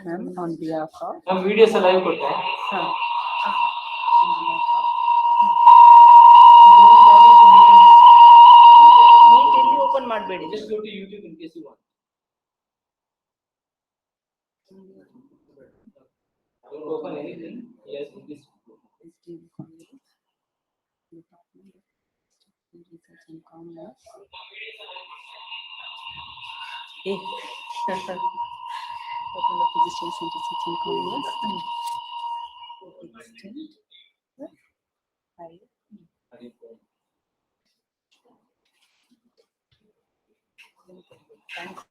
Ma'am, on behalf of हम video से live करते हैं meet ಇಲ್ಲಿ ಓಪನ್ ಮಾಡಬೇಡಿ. just go to YouTube in case you want. Don't open anything. Yes, in this. Research and Commerce. Open the positions in Research and Commerce. Extend. File. Thanks.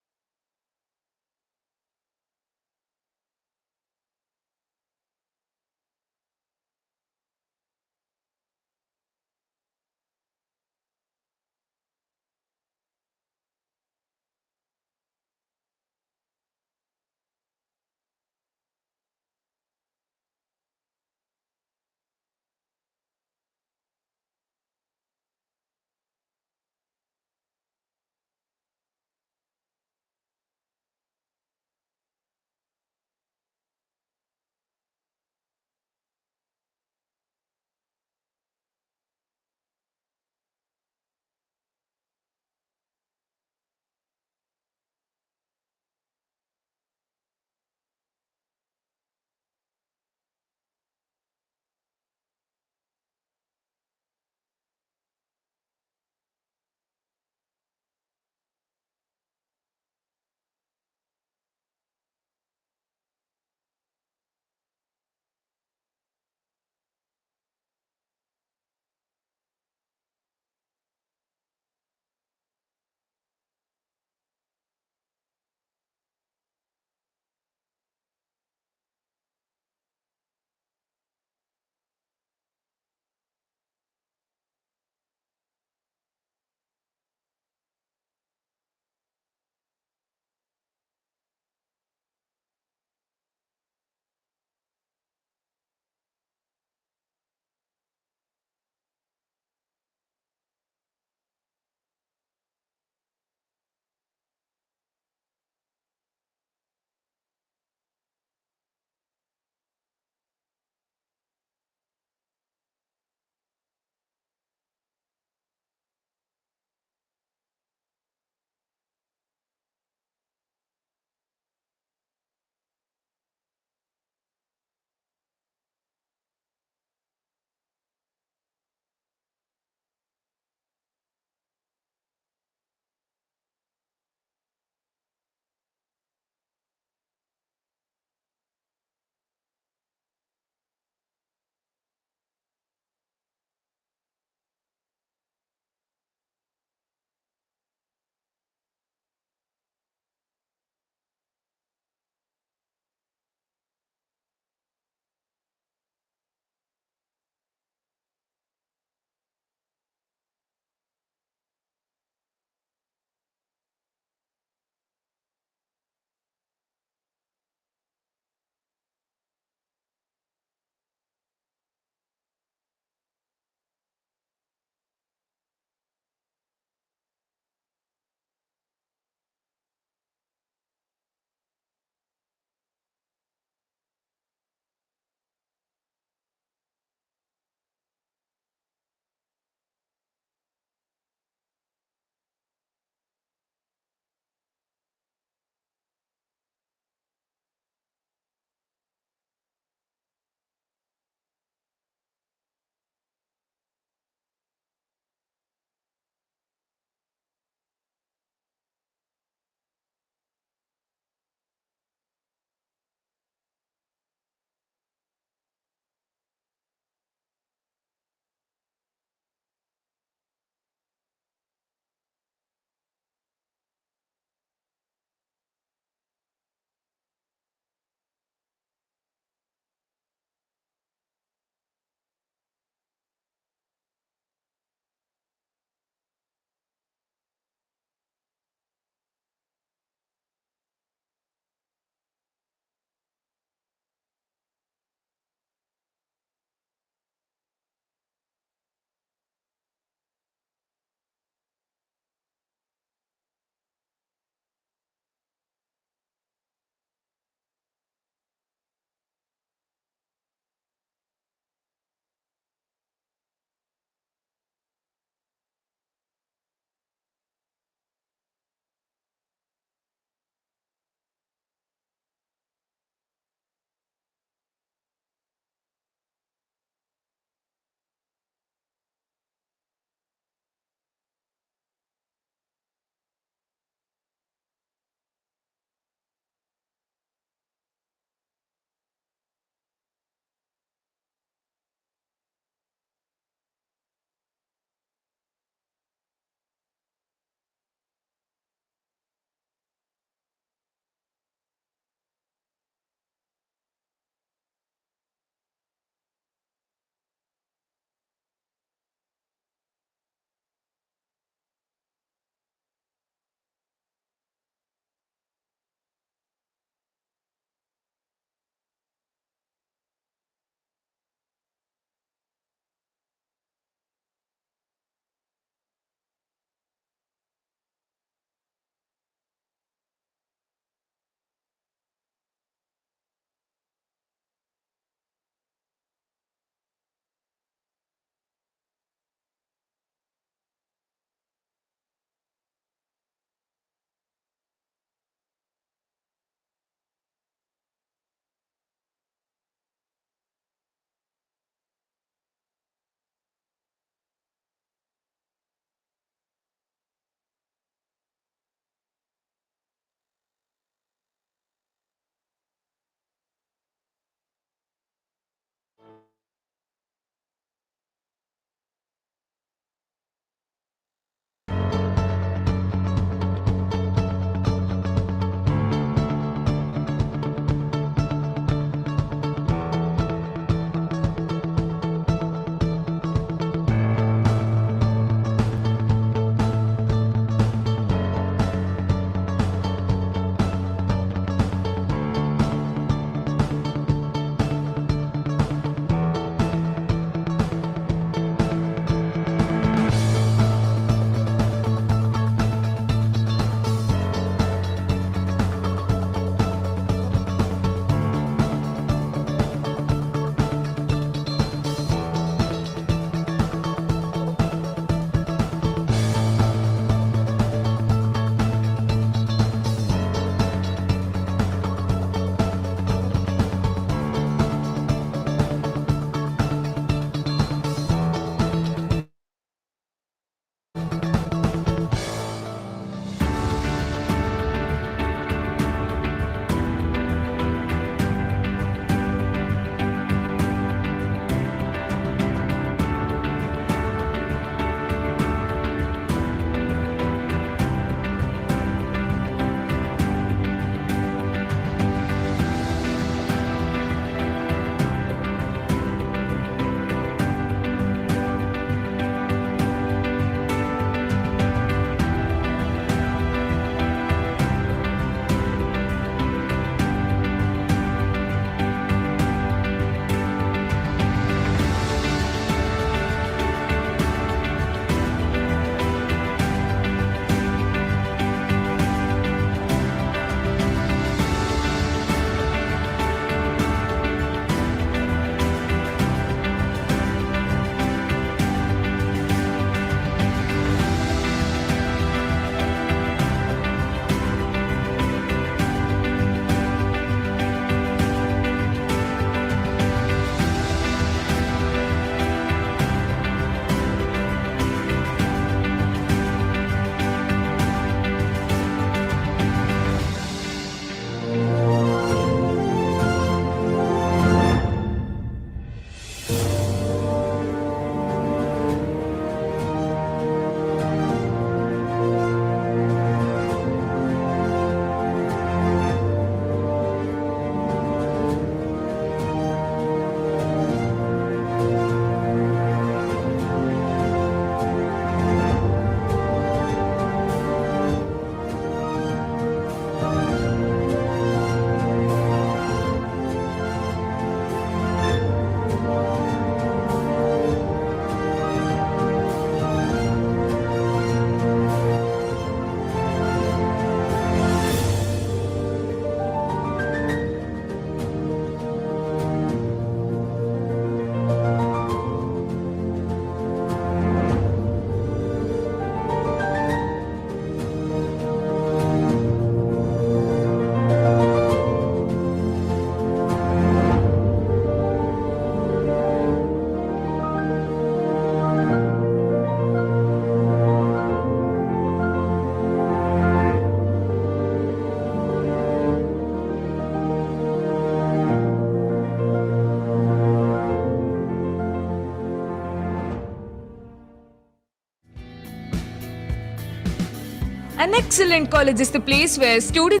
An excellent college is the place where students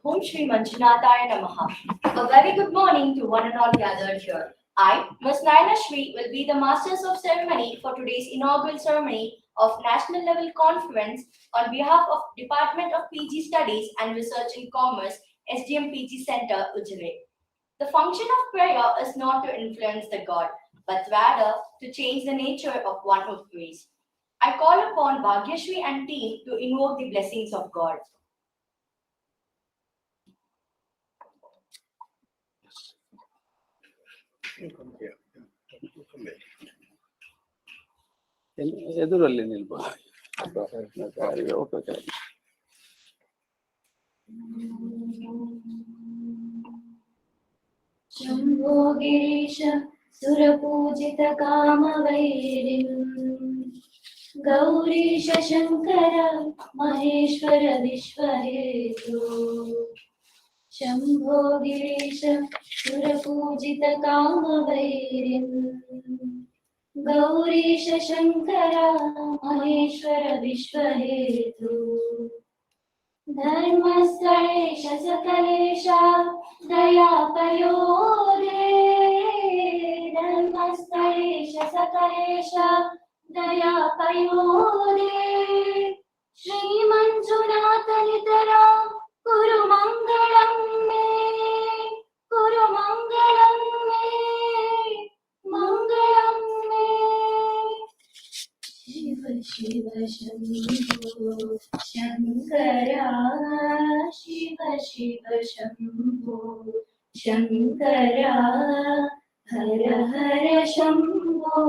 Om Shri Manjunathaya Namaha. A very good morning to one and all gathered here. I, Ms. Naina Shri, will be the Masters of Ceremony for today's inaugural ceremony of National Level Conference on behalf of Department of PG Studies and Research in Commerce, SDM PG Center, Ujire. The function of prayer is not to influence the God, but rather to change the nature of one who prays. I call upon Bhagyashri and team to invoke the blessings of God. ಎದುರಲ್ಲಿ ನಿಲ್ಬೋದು शम्भो गिरीश सुरपूजित कामवैरिम् गौरीश शङ्कर महेश्वर विश्वहेतु शम्भो गिरीश सुरपूजित कामवैरिम् गौरीश शङ्कर महेश्वर विश्वहेतु धर्मस्थलेश सकलेश दयापयोदे धर्मस्थलेश सकलेश दयापयोदे श्रीमञ्जुनाथ नितरा कुरु मङ्गलं मे कुरु मङ्गलं मे मङ्गलं मे शिव शिव शम्भो शङ्करा शिव शिव शम्भो शङ्करा हर हर शम्भो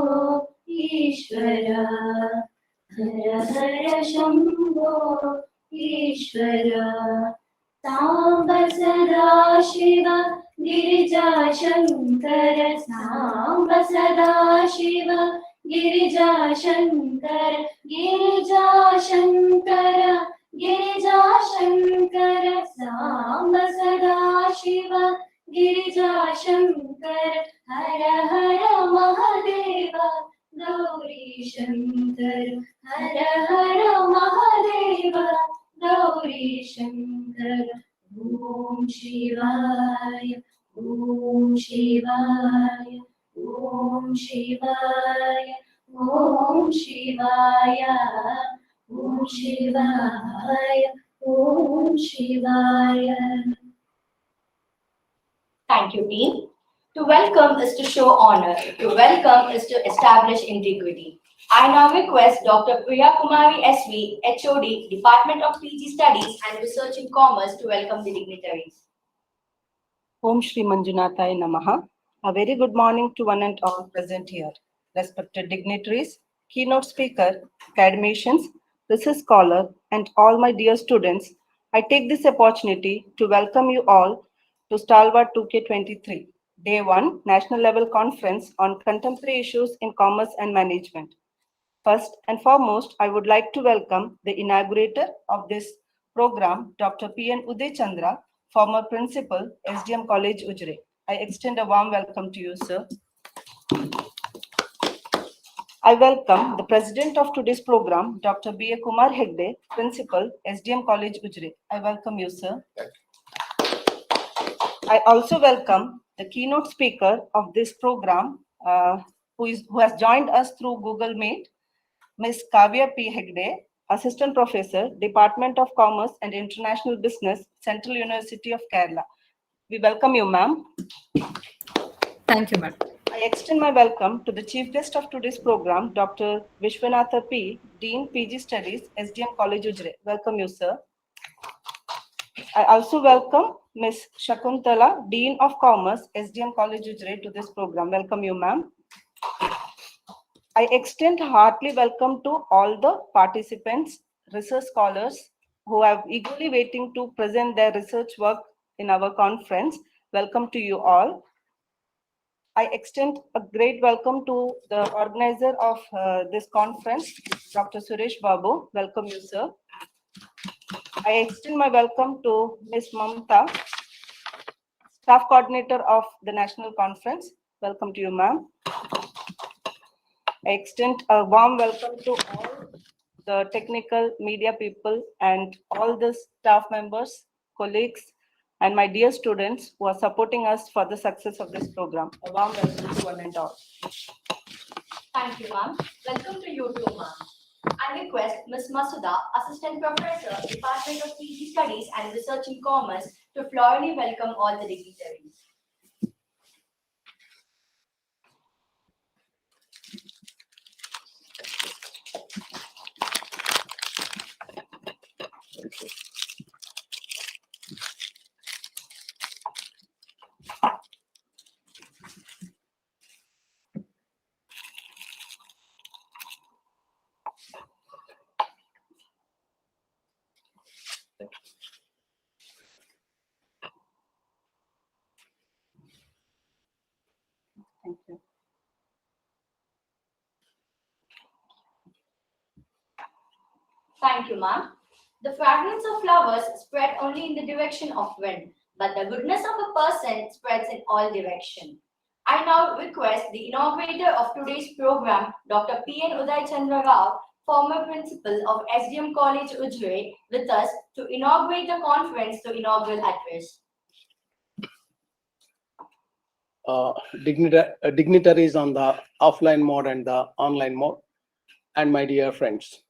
ईश्वरा हर हर शम्भो ईश्वरा साम्ब सदा शिव गिरिजा शङ्कर साम्ब सदा शिव गिरिजा शङ्कर गिरिजा शङ्कर गिरिजा शङ्कर साम्ब सदा शिव गिरिजा शङ्कर हर हर महादेव गौरी शङ्कर हर हर महादेव गौरी शङ्कर ॐ शिवाय ॐ शिवाय ॐ शिवाय ॐ शिवाय ॐ शिवाय ॐ शिवाय. Thank you, team. To welcome is to show honor. To welcome is to establish integrity. I now request Dr. Priya Kumari SV, HOD, Department of PG Studies and Research in Commerce to welcome the dignitaries. Om Shri Manjunathaya Namaha. A very good morning to one and all present here. Respected dignitaries, keynote speaker, academicians, research scholar, and all my dear students, I take this opportunity to welcome you all to STALWART 2K23, Day 1 National Level Conference on Contemporary Issues in Commerce and Management. First and foremost, I would like to welcome the inaugurator of this program, Dr. P.N. Uday Chandra, former principal, SDM College, Ujire. I extend a warm welcome to you, sir. I welcome the president of today's program, Dr. B.A. Kumar Hegde, principal, SDM College, Ujire. I welcome you, sir. I also welcome the keynote speaker of this program, who has joined us through Google Meet, Ms. Kavya P. Hegde, Assistant Professor, Department of Commerce and International Business, Central University of Kerala. We welcome you, ma'am. Thank you, ma'am. I extend my welcome to the chief guest of today's program, Dr. Vishwanatha P., Dean PG Studies, SDM College, Ujire. Welcome you, sir. I also welcome Ms. Shakuntala, Dean of Commerce, SDM College, Ujire, to this program. Welcome you, ma'am. I extend heartily welcome to all the participants, research scholars who are eagerly waiting to present their research work in our conference. Welcome to you all. I extend a great welcome to the organizer of this conference, Dr. Suresh Babu. Welcome you, sir. I extend my welcome to Ms. Mamta, staff coordinator of the national conference. Welcome to you, ma'am. I extend a warm welcome to all the technical media people, and all the staff members, colleagues, and my dear students who are supporting us for the success of this program. A warm welcome to one and all. Thank you, ma'am. Welcome to you too, ma'am. I request Ms. Masuda, Assistant Professor, Department of PG Studies and Research in Commerce, to florally welcome all the dignitaries. Thank you. Thank you, ma'am. The fragrance of flowers spread only in the direction of wind, but the goodness of a person spreads in all directions. I now request the inaugurator of today's program, Dr. P.N. Uday Chandra Rao, former principal of SDM College Ujire, with us to inaugurate the conference to inaugural address. Dignitaries on the offline mode and the online mode, and my dear friends.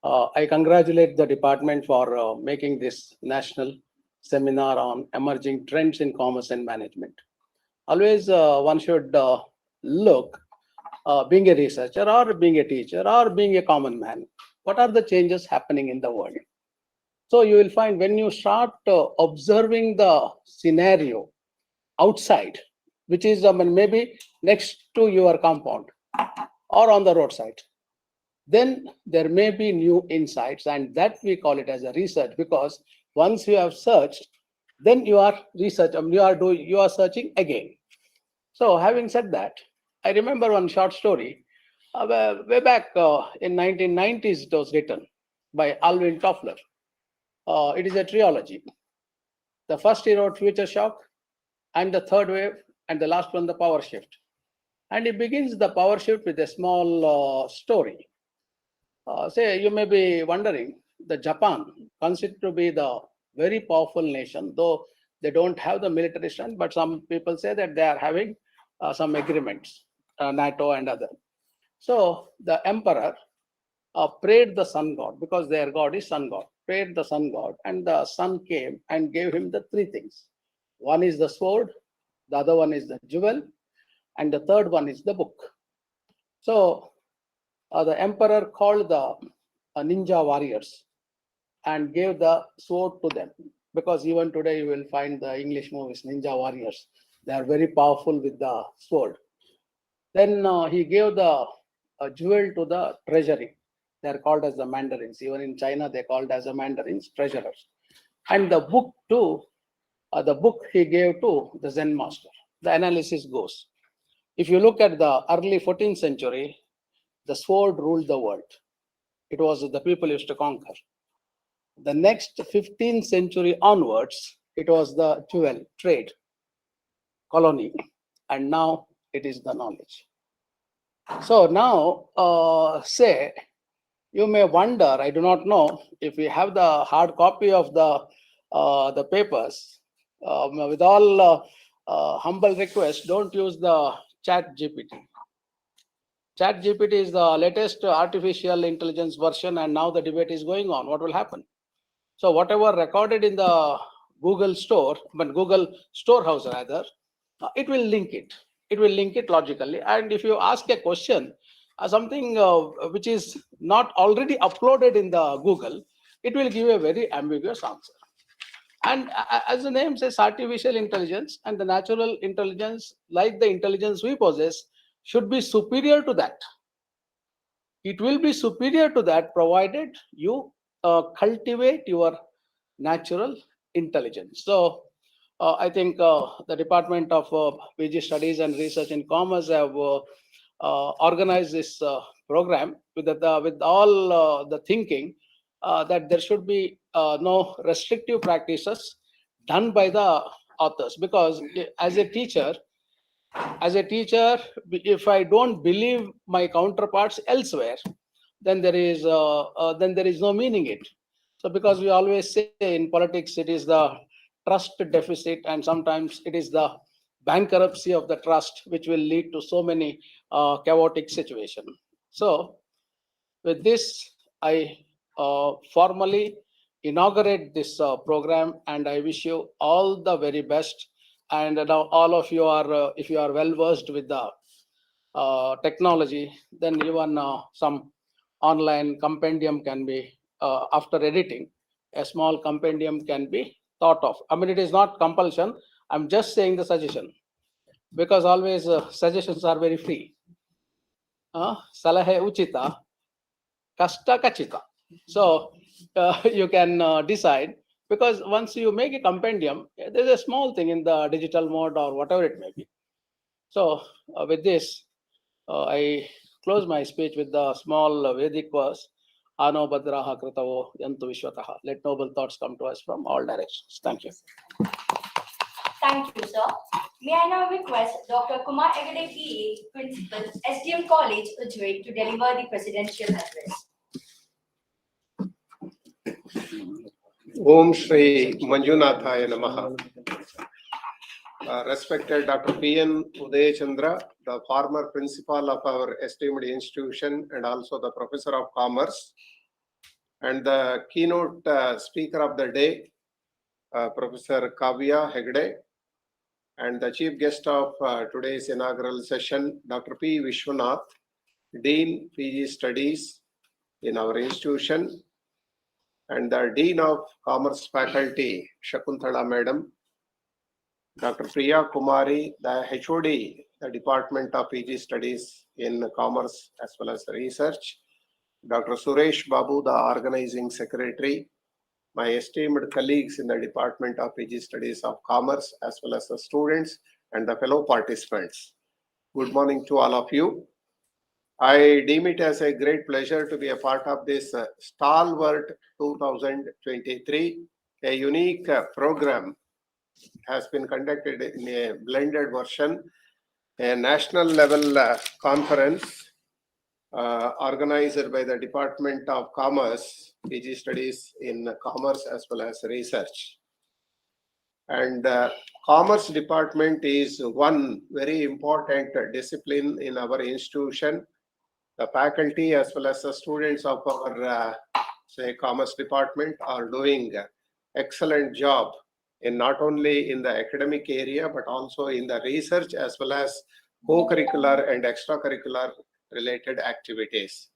I congratulate the department for making this national seminar on emerging trends in commerce and management. Always one should look, being a researcher or being a teacher or being a common man, what are the changes happening in the world? So you will find when you start observing the scenario outside, which is maybe next to your compound or on the roadside, then there may be new insights, and that we call it as a research, because once you have searched, then you are you are searching again. So having said that, I remember one short story way back in 1990s. It was written by Alvin Toffler. It is a trilogy. The first he wrote Future Shock, and the third wave, and the last one the power shift. And he begins the power shift with a small story. Say, you may be wondering, the Japan considered to be the very powerful nation, though they don't have the military strength, but some people say that they are having some agreements, NATO and other. So the emperor prayed the sun god, because their god is sun god, prayed the sun god, and the sun came and gave him the three things. One is the sword, the other one is the jewel, and the third one is the book. So the emperor called the ninja warriors and gave the sword to them, because even today you will find the English movies, ninja warriors. They are very powerful with the sword. Then he gave the jewel to the treasury. They are called as the mandarins. Even in China, they are called as the mandarins, treasurers. And the book he gave to the Zen master. The analysis goes, if you look at the early 14th century, the sword ruled the world. It was the people used to conquer. The next 15th century onwards, it was the jewel, trade, colony, and now it is the knowledge. So now, say, you may wonder, I do not know, if we have the hard copy of the papers, with all humble request, don't use the chat GPT. Chat GPT is the latest artificial intelligence version, and now the debate is going on. What will happen? So whatever recorded in the Google store, but Google storehouse rather, it will link it. It will link it logically. And if you ask a question, something which is not already uploaded in the Google, it will give a very ambiguous answer. And as the name says, artificial intelligence and the natural intelligence, like the intelligence we possess, should be superior to that. It will be superior to that provided you cultivate your natural intelligence. So I think the Department of PG Studies and Research in Commerce have organized this program with all the thinking that there should be no restrictive practices done by the authors, because as a teacher, if I don't believe my counterparts elsewhere, then there is no meaning it. So because we always say in politics, it is the trust deficit, and sometimes it is the bankruptcy of the trust, which will lead to so many chaotic situations. So with this, I formally inaugurate this program, and I wish you all the very best. And now all of you are, if you are well versed with the technology, then even some online compendium can be, after editing, a small compendium can be thought of. I mean, it is not compulsion. I'm just saying the suggestion, because always suggestions are very free. Salahe uchita, kasta kachita. So you can decide, because once you make a compendium, there's a small thing in the digital mode or whatever it may be. So with this, I close my speech with the small Vedic verse, Ano Badraha Kritavo Yantu Vishwataha. Let noble thoughts come to us from all directions. Thank you. Thank you, sir. May I now request Dr. Kumar Egade PA, Principal, SDM College, Ujire, to deliver the presidential address. Om Shri Manjunathaya Namaha. Respected Dr. P.N. Uday Chandra, the former principal of our esteemed institution and also the professor of commerce, and the keynote speaker of the day, Professor Kavya Hegde, and the chief guest of today's inaugural session, Dr. P. Vishwanath, Dean PG Studies in our institution, and the Dean of Commerce Faculty, Shakuntala Madam, Dr. Priya Kumari, the HOD, the Department of PG Studies in Commerce as well as Research, Dr. Suresh Babu, the Organizing Secretary, my esteemed colleagues in the Department of PG Studies of Commerce as well as the students and the fellow participants. Good morning to all of you. I deem it as a great pleasure to be a part of this STALWART 2023, a unique program has been conducted in a blended version, a national level conference organized by the Department of Commerce, PG Studies in Commerce as well as Research. And Commerce Department is one very important discipline in our institution. The faculty as well as the students of our Commerce Department are doing excellent job in not only in the academic area but also in the research as well as co-curricular and extracurricular related activities.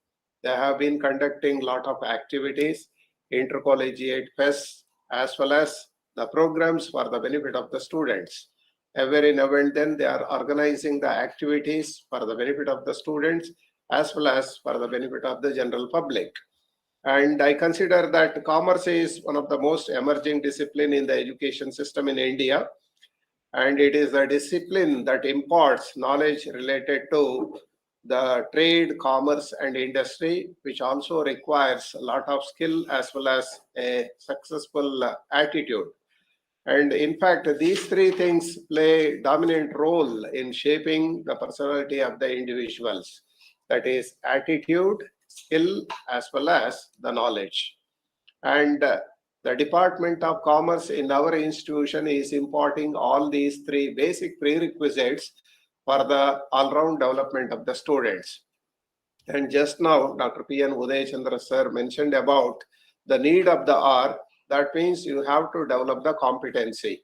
They have been conducting a lot of activities, intercollegiate fests, as well as the programs for the benefit of the students. Every now and then they are organizing the activities for the benefit of the students as well as for the benefit of the general public. And I consider that commerce is one of the most emerging discipline in the education system in India. And it is a discipline that imparts knowledge related to the trade, commerce, and industry, which also requires a lot of skill as well as a successful attitude. And in fact, these three things play a dominant role in shaping the personality of the individuals. That is attitude, skill, as well as the knowledge. And the Department of Commerce in our institution is imparting all these three basic prerequisites for the all-round development of the students. And just now, Dr. P.N. Uday Chandra sir mentioned about the need of the hour. That means you have to develop the competency.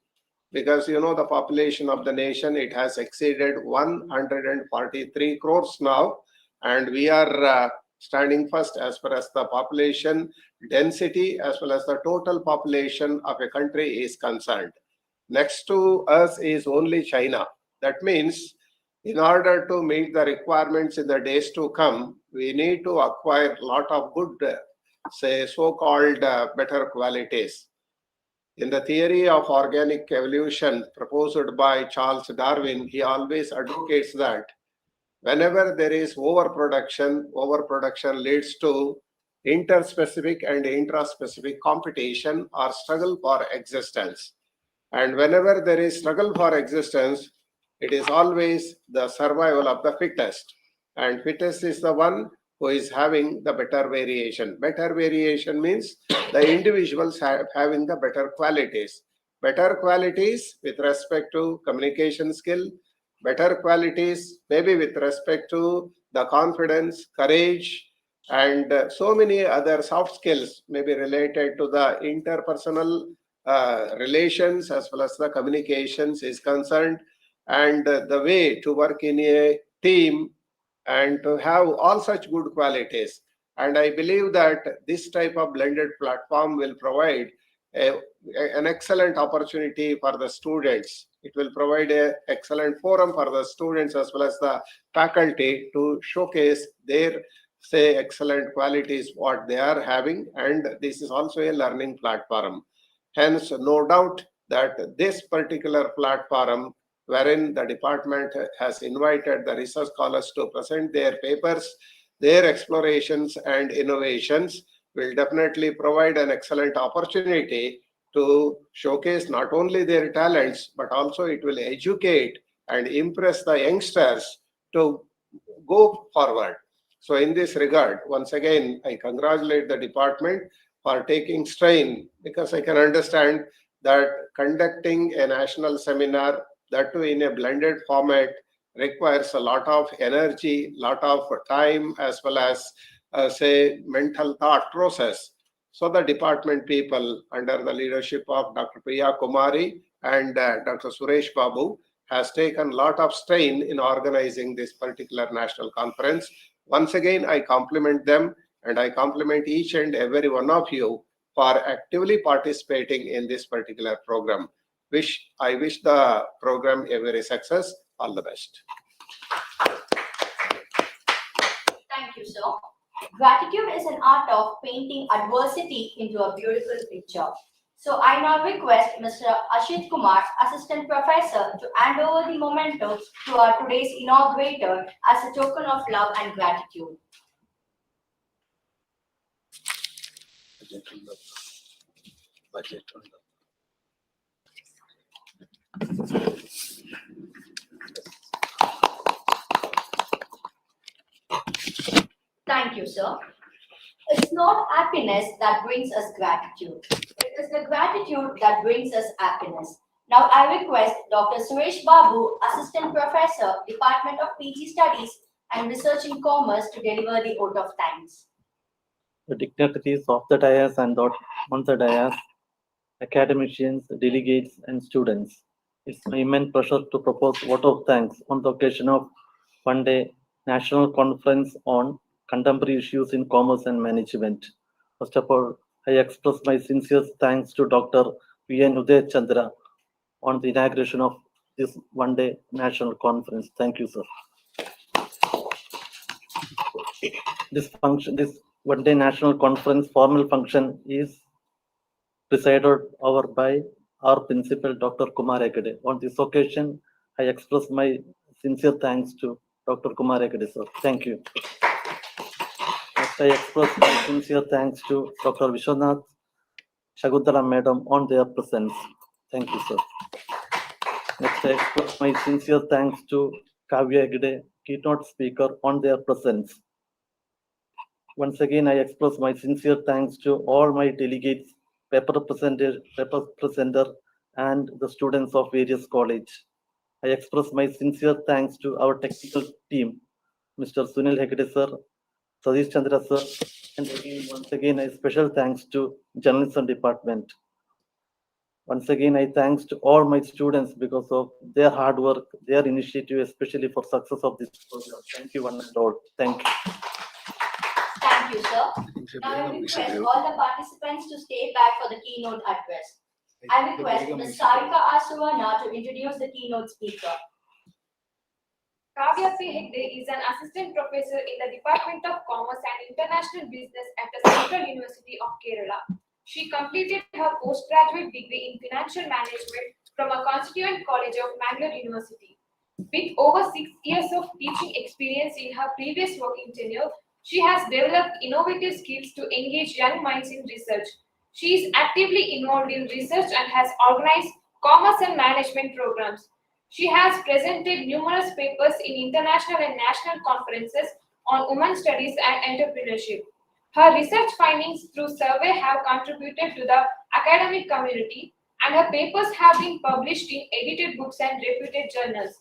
Because you know the population of the nation, it has exceeded 143 crores now. And we are standing first as far as the population density as well as the total population of a country is concerned. Next to us is only China. That means in order to meet the requirements in the days to come, we need to acquire a lot of good, say, so-called better qualities. In the theory of organic evolution proposed by Charles Darwin, he always advocates that whenever there is overproduction leads to interspecific and intraspecific competition or struggle for existence. And whenever there is struggle for existence, it is always the survival of the fittest. And fittest is the one who is having the better variation. Better variation means the individuals having the better qualities. Better qualities with respect to communication skill, better qualities maybe with respect to the confidence, courage, and so many other soft skills may be related to the interpersonal relations as well as the communications is concerned, and the way to work in a team and to have all such good qualities. And I believe that this type of blended platform will provide an excellent opportunity for the students. It will provide an excellent forum for the students as well as the faculty to showcase their, say, excellent qualities, what they are having. And this is also a learning platform. Hence, no doubt that this particular platform, wherein the department has invited the research scholars to present their papers, their explorations and innovations, will definitely provide an excellent opportunity to showcase not only their talents, but also it will educate and impress the youngsters to go forward. So in this regard, once again, I congratulate the department for taking strain, because I can understand that conducting a national seminar, that too in a blended format, requires a lot of energy, lot of time, as well as say mental thought process. So the department people under the leadership of Dr. Priya Kumari and Dr. Suresh Babu has taken a lot of strain in organizing this particular national conference. Once again, I compliment them, and I compliment each and every one of you for actively participating in this particular program. I wish the program a very success. All the best. Thank you, sir. Gratitude is an art of painting adversity into a beautiful picture. So I now request Mr. Ashit Kumar, Assistant Professor, to hand over the memento to our today's inaugurator as a token of love and gratitude. Thank you, sir. It's not happiness that brings us gratitude. It is the gratitude that brings us happiness. Now I request Dr. Suresh Babu, Assistant Professor, Department of PG Studies and Research in Commerce, to deliver the vote of thanks. The dignitaries of the dais and on the dais, academicians, delegates, and students. It's my immense pleasure to propose vote of thanks on the occasion of one-day National Conference on Contemporary Issues in Commerce and Management. First of all, I express my sincere thanks to Dr. V.N. Uday Chandra on the inauguration of this one-day national conference. Thank you, sir. This one-day national conference formal function is presided over by our principal, Dr. Kumar Hegde. On this occasion, I express my sincere thanks to Dr. Kumar Hegde, sir. Thank you. Next, I express my sincere thanks to Dr. Vishwanath, Shakuntala Madam on their presence. Thank you, sir. Next, I express my sincere thanks to Kavya Hegde, keynote speaker, on their presence. Once again, I express my sincere thanks to all my delegates, paper presenter, and the students of various colleges. I express my sincere thanks to our technical team, Mr. Sunil Hegde sir, Satish Chandra sir, and again, once again, a special thanks to journalism department. Once again, I thanks to all my students because of their hard work, their initiative, especially for success of this program. Thank you one and all. Thank you. Thank you, sir. Now I request all the participants to stay back for the keynote address. I request Ms. Sarika Asuvana to introduce the keynote speaker. Kavya P. Hegde is an assistant professor in the Department of Commerce and International Business at the Central University of Kerala. She completed her postgraduate degree in financial management from a constituent college of Mangalore University. With over 6 years of teaching experience in her previous working tenure, she has developed innovative skills to engage young minds in research. She is actively involved in research and has organized commerce and management programs. She has presented numerous papers in international and national conferences on women studies and entrepreneurship. Her research findings through survey have contributed to the academic community, and her papers have been published in edited books and reputed journals.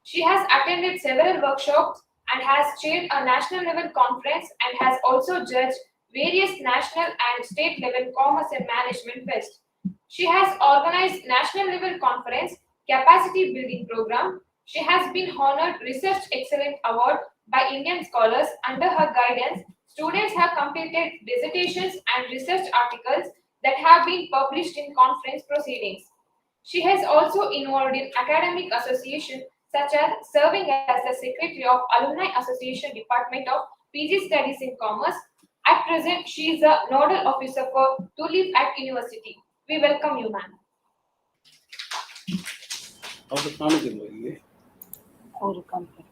She has attended several workshops and has chaired a national level conference and has also judged various national and state level commerce and management fests. She has organized national level conference capacity building program. She has been honored Research Excellence Award by Indian scholars. Under her guidance, students have completed dissertations and research articles that have been published in conference proceedings. She has also involved in academic associations such as serving as the secretary of Alumni Association Department of PG Studies in Commerce. At present, she is a nodal officer for TULIP at University. We welcome you, ma'am. ಅವ್ರು ಕಾಣುದಿಲ್ವ ಇಲ್ಲಿ? ಅವರು ಕಾಣ್ತಾರೆ.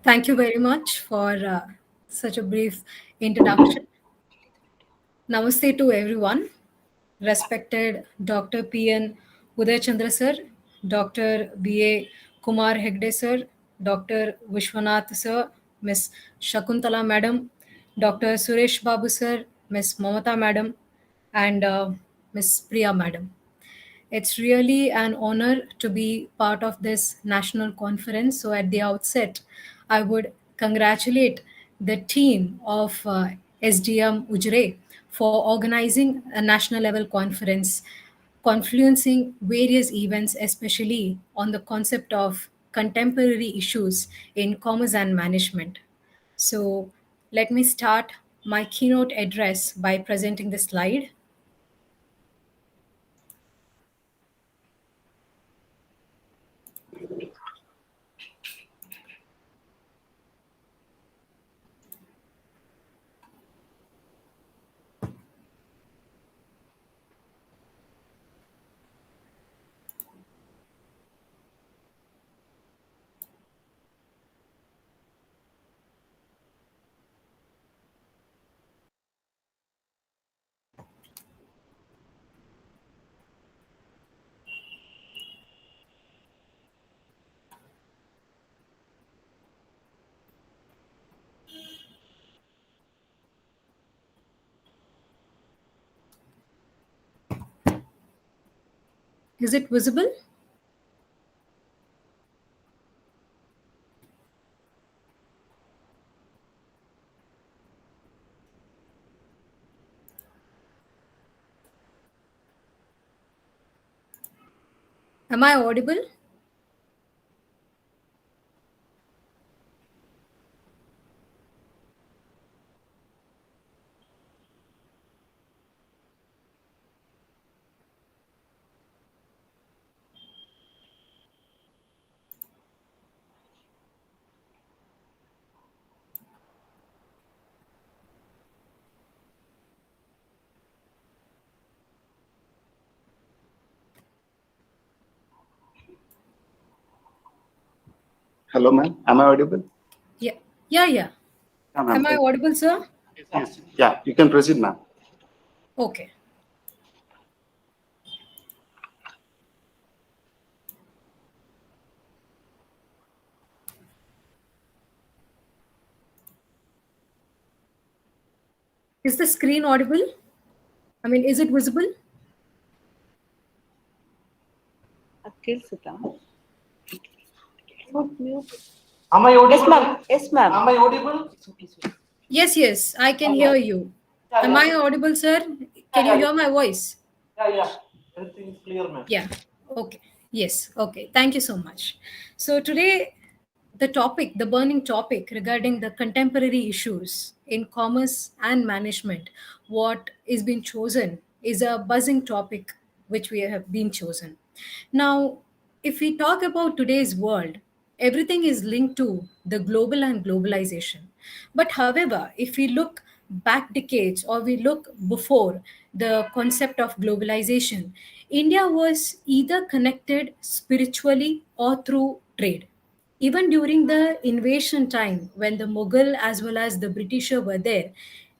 Thank you very much for such a brief introduction. Namaste to everyone. Respected Dr. P.N. Udayachandra sir, Dr. B.A. Kumar Hegde sir, Dr. Vishwanath sir, Ms. Shakuntala madam, Dr. Suresh Babu sir, Ms. Mamata madam, and Ms. Priya madam. It's really an honor to be part of this national conference. So, at the outset, I would congratulate the team of SDM Ujire for organizing a national level conference, confluencing various events, especially on the concept of contemporary issues in commerce and management. So, let me start my keynote address by presenting the slide. Is it visible? Am I audible? Hello, ma'am. Am I audible? Yeah. Yeah, ma'am. Am I audible, sir? Yes. Yeah, you can proceed, ma'am. Okay. Is the screen audible? I mean, is it visible? ಅದ್ ಕೇಳ್ಸುತ್ತಾ? Am I audible? Yes, ma'am. Yes, ma'am. Am I audible? Yes, I can hear you. Am I audible, sir? Can you hear my voice? Yeah. Everything is clear, ma'am. Yeah. Okay. Yes. Okay. Thank you so much. So today, the topic, the burning topic regarding the contemporary issues in commerce and management, what is being chosen is a buzzing topic which we have been chosen. Now, if we talk about today's world, everything is linked to the global and globalization. But however, if we look back decades or we look before the concept of globalization, India was either connected spiritually or through trade. Even during the invasion time, when the Mughal as well as the Britisher were there,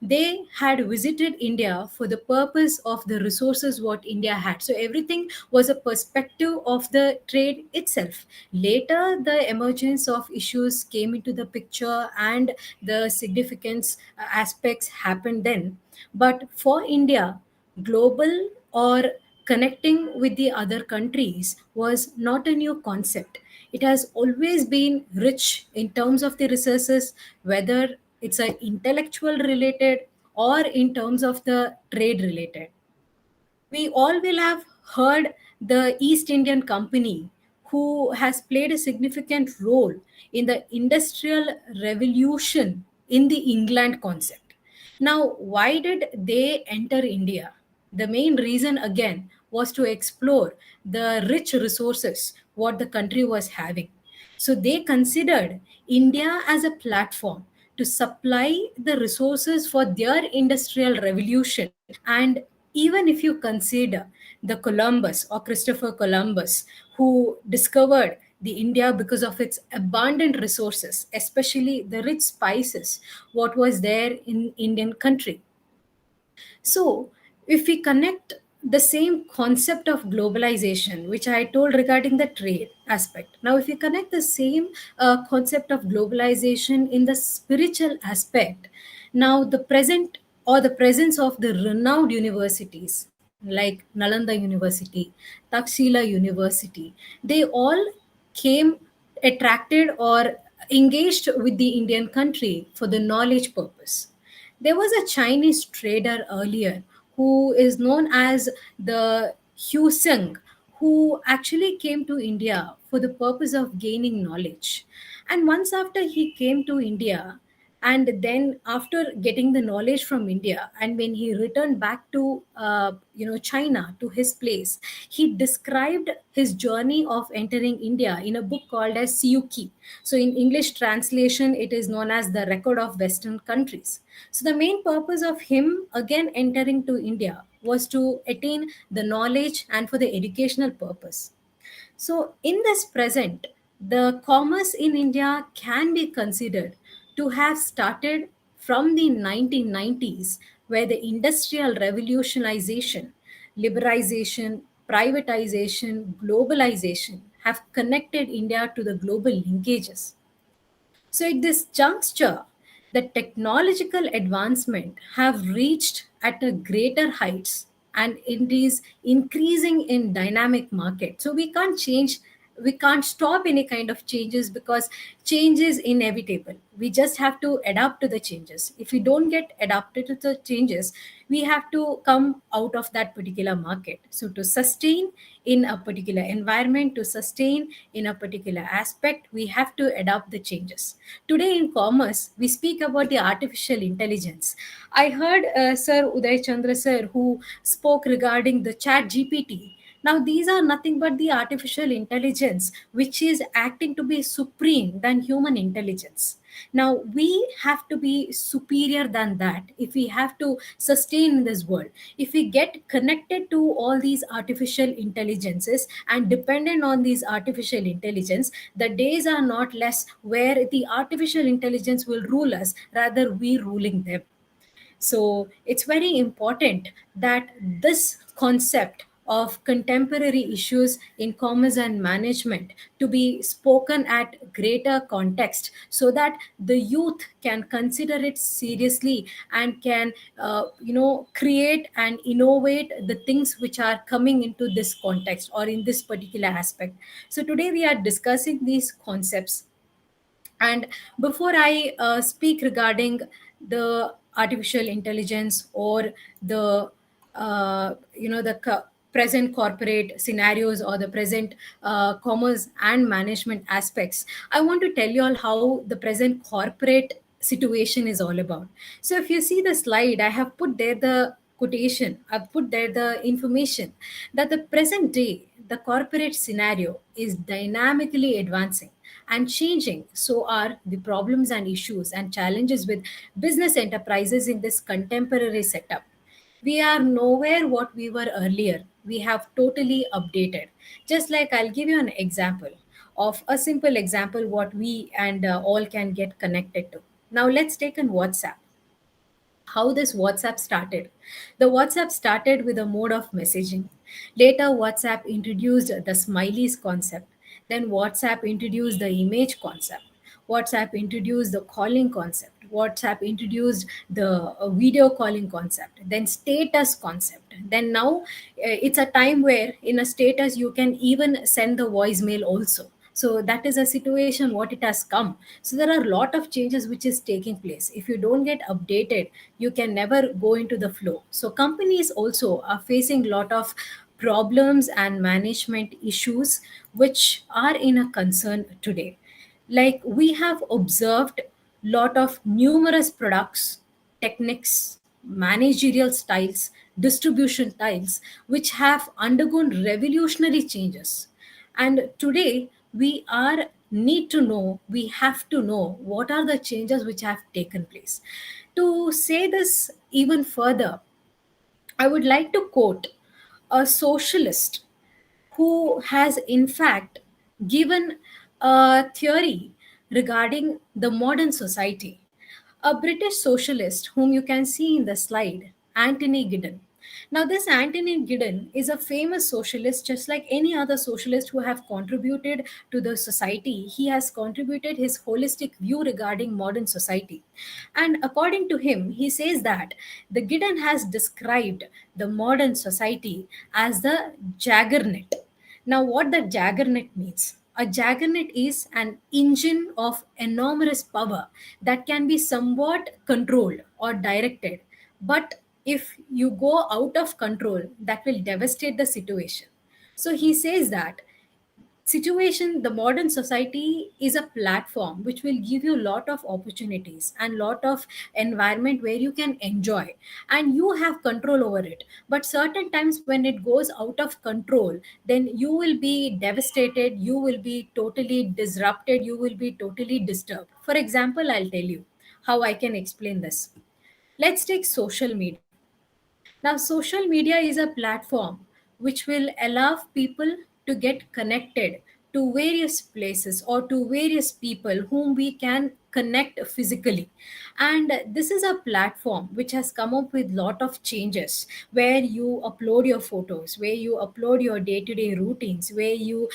they had visited India for the purpose of the resources what India had. So everything was a perspective of the trade itself. Later, the emergence of issues came into the picture and the significance aspects happened then. But for India, global or connecting with the other countries was not a new concept. It has always been rich in terms of the resources, whether it's a intellectual related or in terms of the trade related. We all will have heard the East Indian Company, who has played a significant role in the industrial revolution in the England concept. Now, why did they enter India? The main reason again was to explore the rich resources what the country was having. So they considered India as a platform to supply the resources for their industrial revolution. And even if you consider the Columbus or Christopher Columbus, who discovered the India because of its abundant resources, especially the rich spices, what was there in Indian country. So, if we connect the same concept of globalization, which I told regarding the trade aspect, now if we connect the same concept of globalization in the spiritual aspect, now the present or the presence of the renowned universities like Nalanda University, Takshila University, they all came attracted or engaged with the Indian country for the knowledge purpose. There was a Chinese trader earlier who is known as the Hu Seng, who actually came to India for the purpose of gaining knowledge. And once after he came to India, and then after getting the knowledge from India, and when he returned back to China, to his place, he described his journey of entering India in a book called as Siyuki. So in English translation, it is known as the Record of Western Countries. So the main purpose of him again entering to India was to attain the knowledge and for the educational purpose. So, in this present, the commerce in India can be considered to have started from the 1990s, where the industrial revolutionization, liberalization, privatization, globalization have connected India to the global linkages. So at this juncture, the technological advancement have reached at a greater heights and it is increasing in dynamic market. So we can't stop any kind of changes because change is inevitable. We just have to adapt to the changes. If we don't get adapted to the changes, we have to come out of that particular market. So to sustain in a particular environment, to sustain in a particular aspect, we have to adapt the changes. Today in commerce, we speak about the artificial intelligence. I heard Sir Uday Chandra sir who spoke regarding the chat GPT. Now, these are nothing but the artificial intelligence, which is acting to be supreme than human intelligence. Now, we have to be superior than that if we have to sustain in this world. If we get connected to all these artificial intelligences and dependent on these artificial intelligence, the days are not less where the artificial intelligence will rule us, rather, we ruling them. So it's very important that this concept of contemporary issues in commerce and management to be spoken at greater context so that the youth can consider it seriously and can create and innovate the things which are coming into this context or in this particular aspect. So today we are discussing these concepts, and before I speak regarding the artificial intelligence or the present corporate scenarios or the present commerce and management aspects, I want to tell you all how the present corporate situation is all about. So if you see the slide, I have put there the quotation, I've put there the information that the present day, the corporate scenario is dynamically advancing and changing. So are the problems and issues and challenges with business enterprises in this contemporary setup. We are nowhere what we were earlier. We have totally updated. Just like I'll give you an example of a simple example what we and all can get connected to. Now let's take an WhatsApp. how this WhatsApp started. The WhatsApp started with a mode of messaging. Later, WhatsApp introduced the smileys concept. Then, WhatsApp introduced the image concept. WhatsApp introduced the calling concept. WhatsApp introduced the video calling concept. Then, status concept. Then, now it's a time where in a status you can even send the voicemail also. So that is a situation what it has come. So there are a lot of changes which is taking place. If you don't get updated, you can never go into the flow. So companies also are facing a lot of problems and management issues which are in a concern today. Like we have observed lot of numerous products, techniques, managerial styles, distribution styles which have undergone revolutionary changes. And today we are need to know, we have to know what are the changes which have taken place. To say this even further, I would like to quote a socialist who has in fact given a theory regarding the modern society. A British socialist whom you can see in the slide, Anthony Giddens. Now, this Anthony Giddens is a famous socialist, just like any other socialist who have contributed to the society. He has contributed his holistic view regarding modern society. And according to him, he says that the Giddens has described the modern society as the juggernaut. Now, what the juggernaut means? A juggernaut is an engine of enormous power that can be somewhat controlled or directed. But if you go out of control, that will devastate the situation. So he says that situation, the modern society is a platform which will give you a lot of opportunities and lot of environment where you can enjoy and you have control over it. But certain times when it goes out of control, then you will be devastated, you will be totally disrupted, you will be totally disturbed. For example, I'll tell you how I can explain this. Let's take social media. Now, social media is a platform which will allow people to get connected to various places or to various people whom we can connect physically. And this is a platform which has come up with lot of changes where you upload your photos, where you upload your day-to-day routines, where you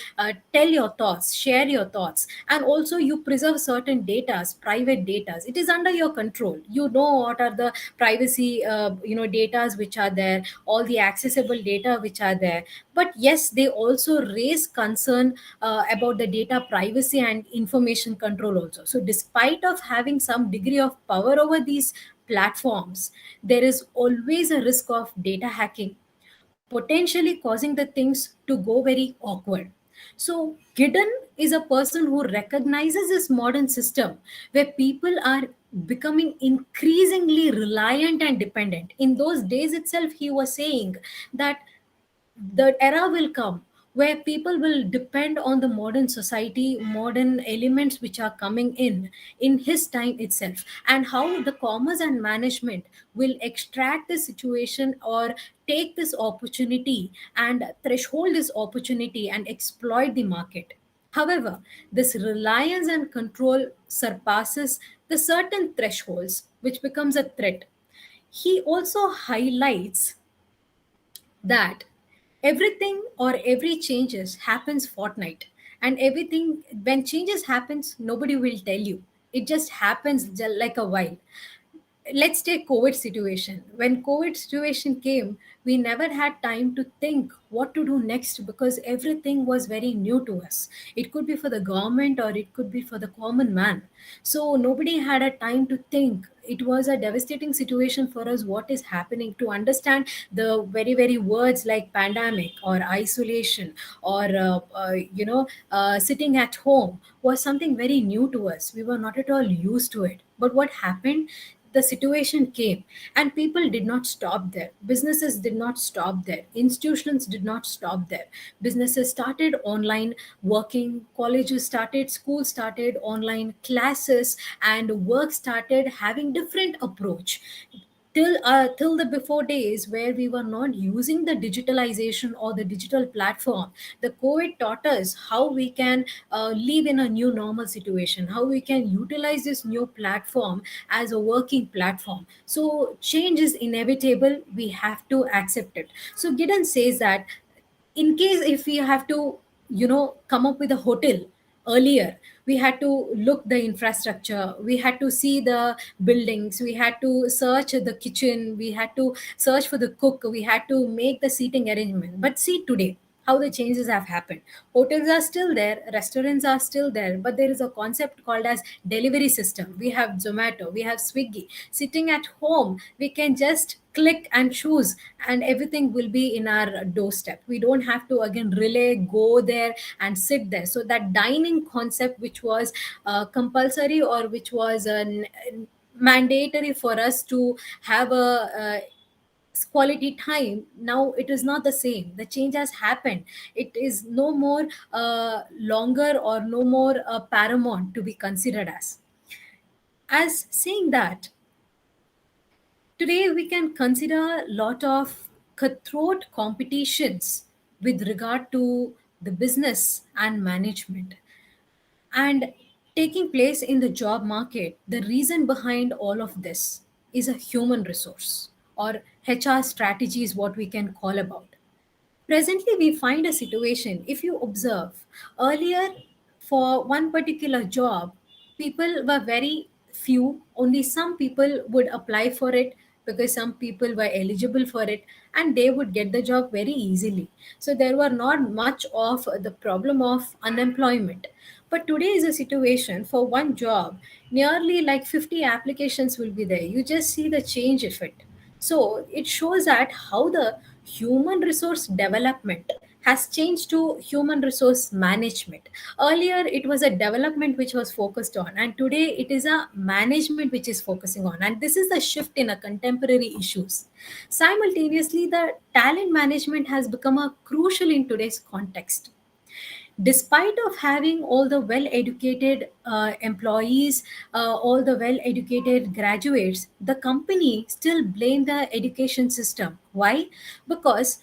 tell your thoughts, share your thoughts, and also you preserve certain datas, private datas. It is under your control. You know what are the privacy datas which are there, all the accessible data which are there. But yes, they also raise concern about the data privacy and information control also. So despite of having some degree of power over these platforms, there is always a risk of data hacking, potentially causing the things to go very awkward. So, Giddens is a person who recognizes this modern system where people are becoming increasingly reliant and dependent. In those days itself, he was saying that the era will come where people will depend on the modern society, modern elements which are coming in his time itself, and how the commerce and management will extract the situation or take this opportunity and threshold this opportunity and exploit the market. However, this reliance and control surpasses the certain thresholds which becomes a threat. He also highlights that everything or every changes happens fortnight, and everything when changes happens nobody will tell you, it just happens like a while. Let's take COVID situation. When COVID situation came, we never had time to think what to do next because everything was very new to us. It could be for the government or it could be for the common man. So nobody had a time to think. It was a devastating situation for us, what is happening, to understand the very very words like pandemic or isolation or sitting at home was something very new to us. We were not at all used to it. But what happened, the situation came and people did not stop there, businesses did not stop there, institutions did not stop there. Businesses started online working, colleges started, schools started online classes, and work started having different approach. till the before days where we were not using the digitalization or the digital platform. The COVID taught us how we can live in a new normal situation, how we can utilize this new platform as a working platform. So change is inevitable, we have to accept it. So Gideon says that in case if we have to come up with a hotel earlier, we had to look the infrastructure, we had to see the buildings, we had to search the kitchen, we had to search for the cook, we had to make the seating arrangement. But see today how the changes have happened. Hotels are still there, restaurants are still there, but there is a concept called as delivery system. We have Zomato, we have Swiggy. Sitting at home, we can just click and choose, and everything will be in our doorstep. We don't have to again relay, go there and sit there. So that dining concept, which was compulsory, or which was mandatory for us to have a quality time, now it is not the same. The change has happened. It is no more longer, or no more paramount to be considered as saying that today we can consider a lot of cutthroat competitions with regard to the business and management and taking place in the job market. The reason behind all of this is a human resource, or HR strategy is what we can call about. Presently, we find a situation, if you observe, earlier for one particular job, people were very few, only some people would apply for it because some people were eligible for it, and they would get the job very easily. So there were not much of the problem of unemployment. But today is a situation for one job, nearly like 50 applications will be there. You just see the change effect. So it shows that how the human resource development has changed to human resource management. Earlier, it was a development which was focused on, and today it is a management which is focusing on. And this is the shift in a contemporary issues. Simultaneously, the talent management has become a crucial in today's context. Despite of having all the well educated employees, all the well educated graduates, the company still blame the education system. Why? Because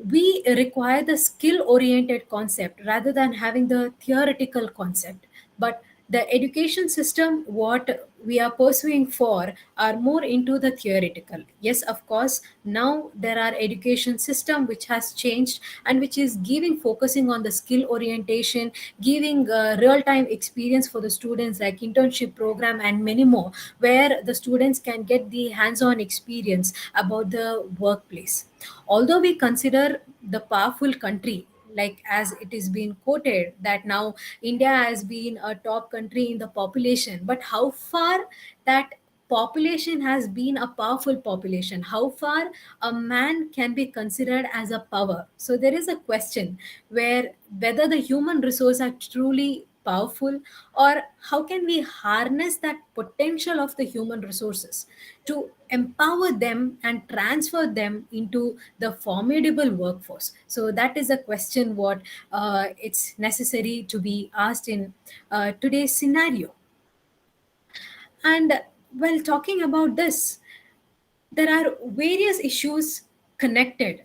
we require the skill oriented concept rather than having the theoretical concept. But the education system what we are pursuing for are more into the theoretical. Yes, of course, now there are education system which has changed, and which is giving focusing on the skill orientation, giving real time experience for the students, like internship program and many more, where the students can get the hands on experience about the workplace. Although we consider the powerful country, like as it is being quoted that now India has been a top country in the population, but how far that population has been a powerful population, how far a man can be considered as a power. So there is a question where whether the human resource are truly powerful, or how can we harness that potential of the human resources to empower them and transfer them into the formidable workforce. So that is a question what it's necessary to be asked in today's scenario. And while talking about this, there are various issues connected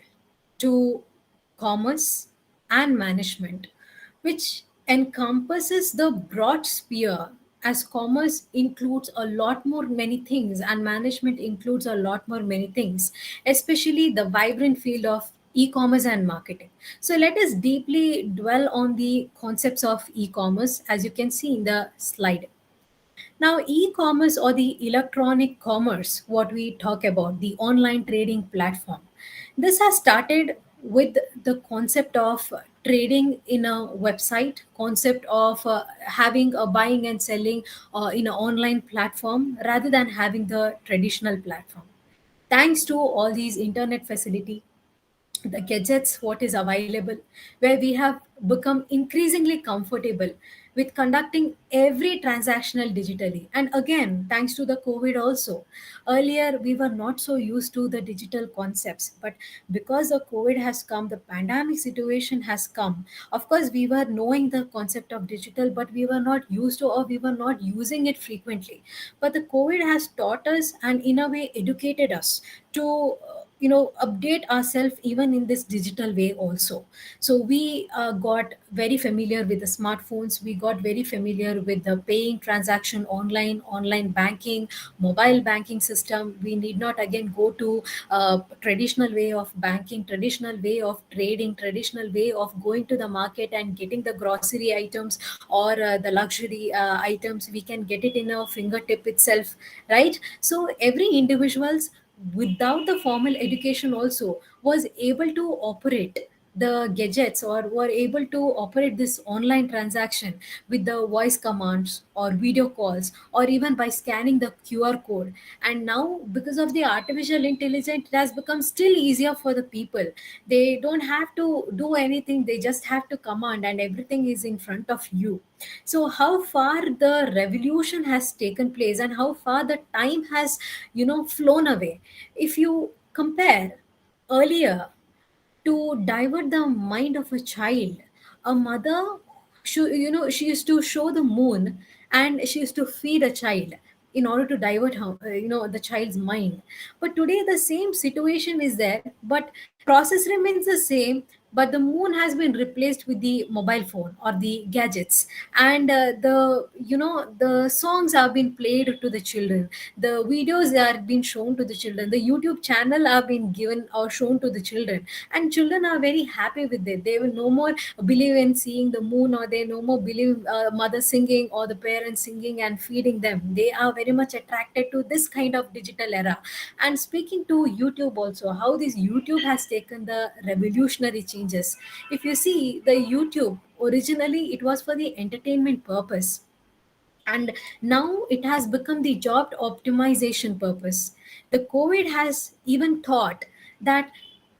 to commerce and management, which encompasses the broad sphere, as commerce includes a lot more many things and management includes a lot more many things, especially the vibrant field of e-commerce and marketing. So let us deeply dwell on the concepts of e-commerce, as you can see in the slide. Now, e-commerce, or the electronic commerce, what we talk about, the online trading platform, this has started with the concept of trading in a website, concept of having a buying and selling in an online platform rather than having the traditional platform. Thanks to all these internet facility, the gadgets what is available, where we have become increasingly comfortable. with conducting every transactional digitally. And again, thanks to the COVID also. Earlier, we were not so used to the digital concepts, but because the COVID has come, the pandemic situation has come. Of course, we were knowing the concept of digital, but we were not used to, or we were not using it frequently. But the COVID has taught us and in a way educated us to update ourselves even in this digital way also. So we got very familiar with the smartphones, we got very familiar with the paying transaction online banking, mobile banking system. We need not again go to traditional way of banking, traditional way of trading, traditional way of going to the market and getting the grocery items or the luxury items. We can get it in our fingertip itself, right? So every individuals without the formal education also was able to operate the gadgets or were able to operate this online transaction with the voice commands or video calls or even by scanning the QR code. And now because of the artificial intelligence, it has become still easier for the people. They don't have to do anything, they just have to command and everything is in front of you. So how far the revolution has taken place and how far the time has flown away. If you compare earlier, to divert the mind of a child, a mother she used to show the moon and she used to feed a child in order to divert her the child's mind. But today the same situation is there, but process remains the same, but the moon has been replaced with the mobile phone or the gadgets. And the songs have been played to the children, the videos are being shown to the children, the YouTube channel have been given or shown to the children, and children are very happy with it. They will no more believe in seeing the moon, or they no more believe mother singing or the parents singing and feeding them. They are very much attracted to this kind of digital era. And speaking to YouTube also, how this YouTube has taken the revolutionary changes. If you see the YouTube, originally it was for the entertainment purpose, and now it has become the job optimization purpose. The COVID has even thought that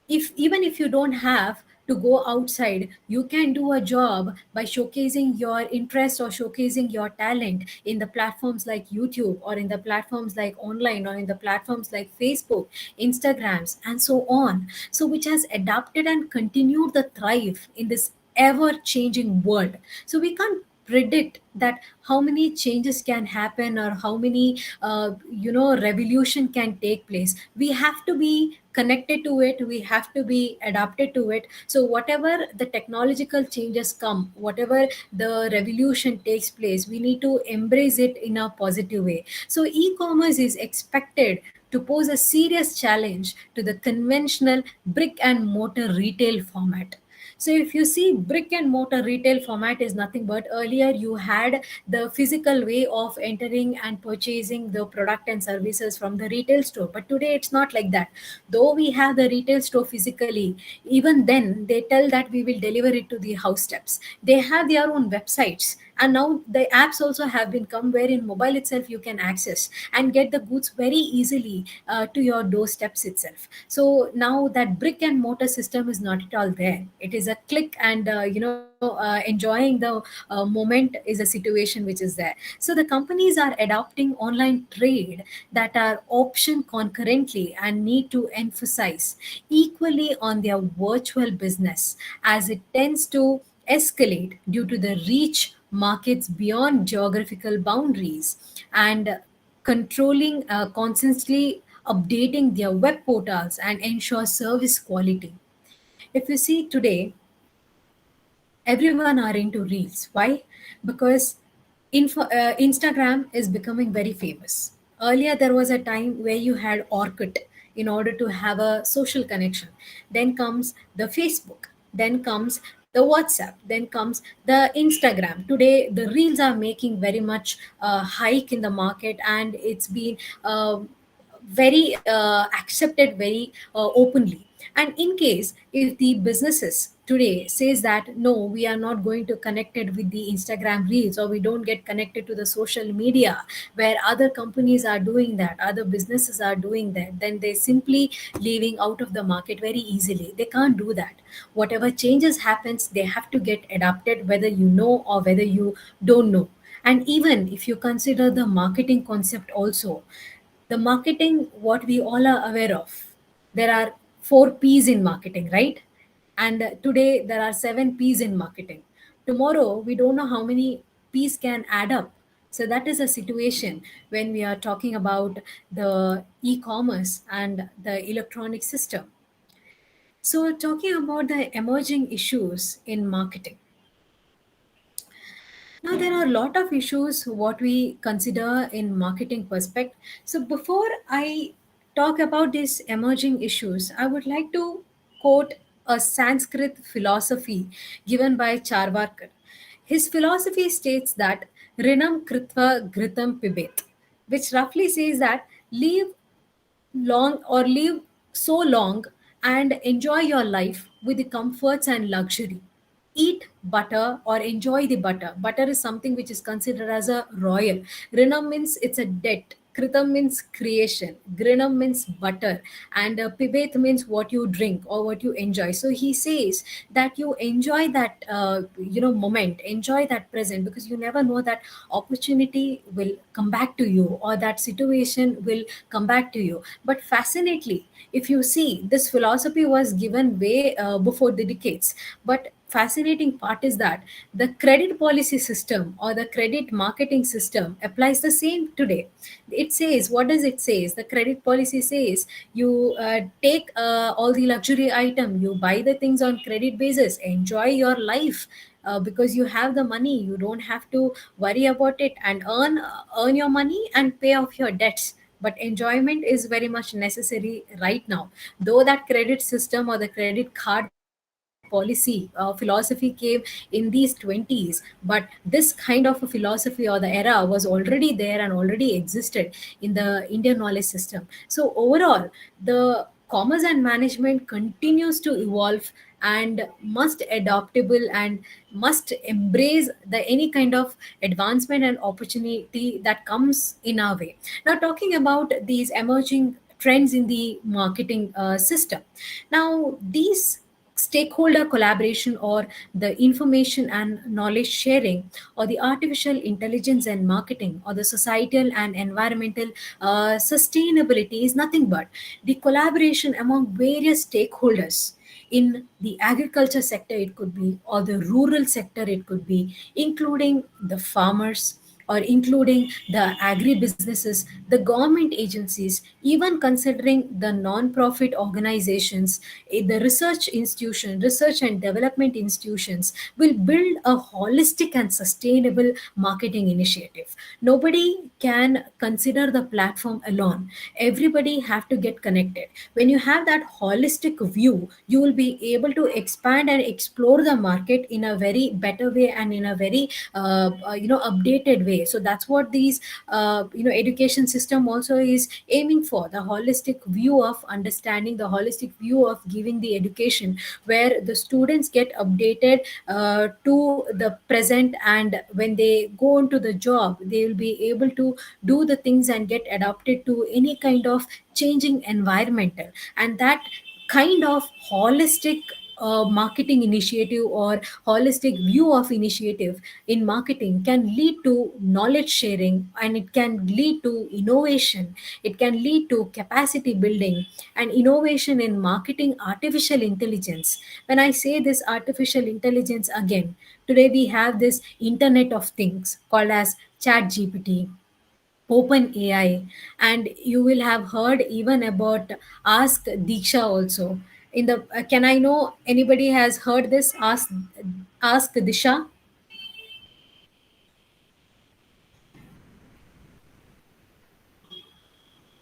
if even if you don't have to go outside, you can do a job by showcasing your interest or showcasing your talent in the platforms like YouTube or in the platforms like online or in the platforms like Facebook, Instagrams, and so on. So which has adapted and continued the thrive in this ever changing world. So we can't predict that how many changes can happen or how many revolution can take place. We have to be connected to it, we have to be adapted to it. So whatever the technological changes come, whatever the revolution takes place, we need to embrace it in a positive way. So e-commerce is expected to pose a serious challenge to the conventional brick and mortar retail format. So if you see, brick and mortar retail format is nothing but earlier you had the physical way of entering and purchasing the product and services from the retail store. But today it's not like that. Though we have the retail store physically, even then they tell that we will deliver it to the house steps. They have their own websites. And now the apps also have been come where in mobile itself you can access and get the goods very easily to your doorsteps itself. So now that brick and mortar system is not at all there. It is a click and enjoying the moment is a situation which is there. So the companies are adopting online trade that are option concurrently and need to emphasize equally on their virtual business as it tends to escalate due to the reach markets beyond geographical boundaries and controlling constantly updating their web portals and ensure service quality. If you see today, everyone are into reels. Why? Because Instagram is becoming very famous. Earlier there was a time where you had Orkut in order to have a social connection. Then comes the Facebook, then comes the WhatsApp, then comes the Instagram. Today the reels are making very much hike in the market, and it's been very accepted very openly. And in case if the businesses today says that no, we are not going to connect it with the Instagram reels, or we don't get connected to the social media where other companies are doing that, other businesses are doing that, then they simply leaving out of the market very easily. They can't do that. Whatever changes happens, they have to get adapted, whether you know or whether you don't know. And even if you consider the marketing concept also, the marketing, what we all are aware of, there are 4 P's in marketing, right? And today there are 7 P's in marketing. Tomorrow we don't know how many P's can add up. So that is a situation when we are talking about the e-commerce and the electronic system. So talking about the emerging issues in marketing, now there are a lot of issues what we consider in marketing perspective. So before I talk about these emerging issues, I would like to quote a Sanskrit philosophy given by Charvakar. His philosophy states that Rinam Kritva Gritam Pibet, which roughly says that leave long or live so long and enjoy your life with the comforts and luxury. Eat butter or enjoy the butter. Butter is something which is considered as a royal. Rinam means it's a debt. Kritam means creation. Grinam means butter. And Pibet means what you drink or what you enjoy. So he says that you enjoy that moment, enjoy that present, because you never know that opportunity will come back to you or that situation will come back to you. But fascinately, if you see, this philosophy was given way before the decades. But fascinating part is that the credit policy system or the credit marketing system applies the same today. It says, what does it say? The credit policy says you take all the luxury item, you buy the things on credit basis, enjoy your life, because you have the money, you don't have to worry about it, and earn your money and pay off your debts. But enjoyment is very much necessary right now. Though that credit system or the credit card policy philosophy came in these 20s, but this kind of a philosophy or the era was already there and already existed in the Indian knowledge system. So overall, the commerce and management continues to evolve and must adaptable and must embrace the any kind of advancement and opportunity that comes in our way. Now talking about these emerging trends in the marketing system, now these stakeholder collaboration or the information and knowledge sharing or the artificial intelligence and marketing or the societal and environmental sustainability is nothing but the collaboration among various stakeholders. In the agriculture sector it could be, or the rural sector it could be, including the farmers or including the agri-businesses, the government agencies, even considering the non-profit organizations, the research institution, research and development institutions will build a holistic and sustainable marketing initiative. Nobody can consider the platform alone. Everybody have to get connected. When you have that holistic view, you will be able to expand and explore the market in a very better way and in a very updated way. So that's what these education system also is aiming for, the holistic view of understanding, the holistic view of giving the education where the students get updated to the present, and when they go into the job they will be able to do the things and get adapted to any kind of changing environmental. And that kind of holistic marketing initiative or holistic view of initiative in marketing can lead to knowledge sharing, and it can lead to innovation, it can lead to capacity building and innovation in marketing artificial intelligence. When I say this artificial intelligence again, today we have this internet of things called as chat gpt, open AI, and you will have heard even about ask Diksha also. In the can I know anybody has heard this ask Disha?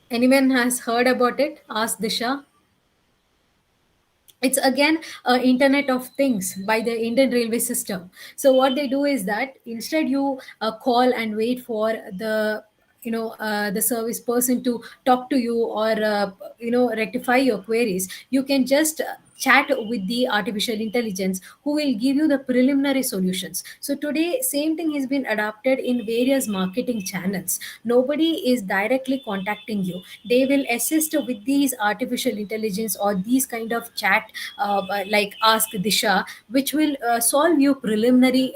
Anyone has heard about it? Ask Disha. It's again internet of things by the Indian railway system. So what they do is that instead you call and wait for the the service person to talk to you or rectify your queries, you can just chat with the artificial intelligence who will give you the preliminary solutions. So today same thing has been adopted in various marketing channels. Nobody is directly contacting you. They will assist with these artificial intelligence or these kind of chat, like ask Disha, which will solve you preliminary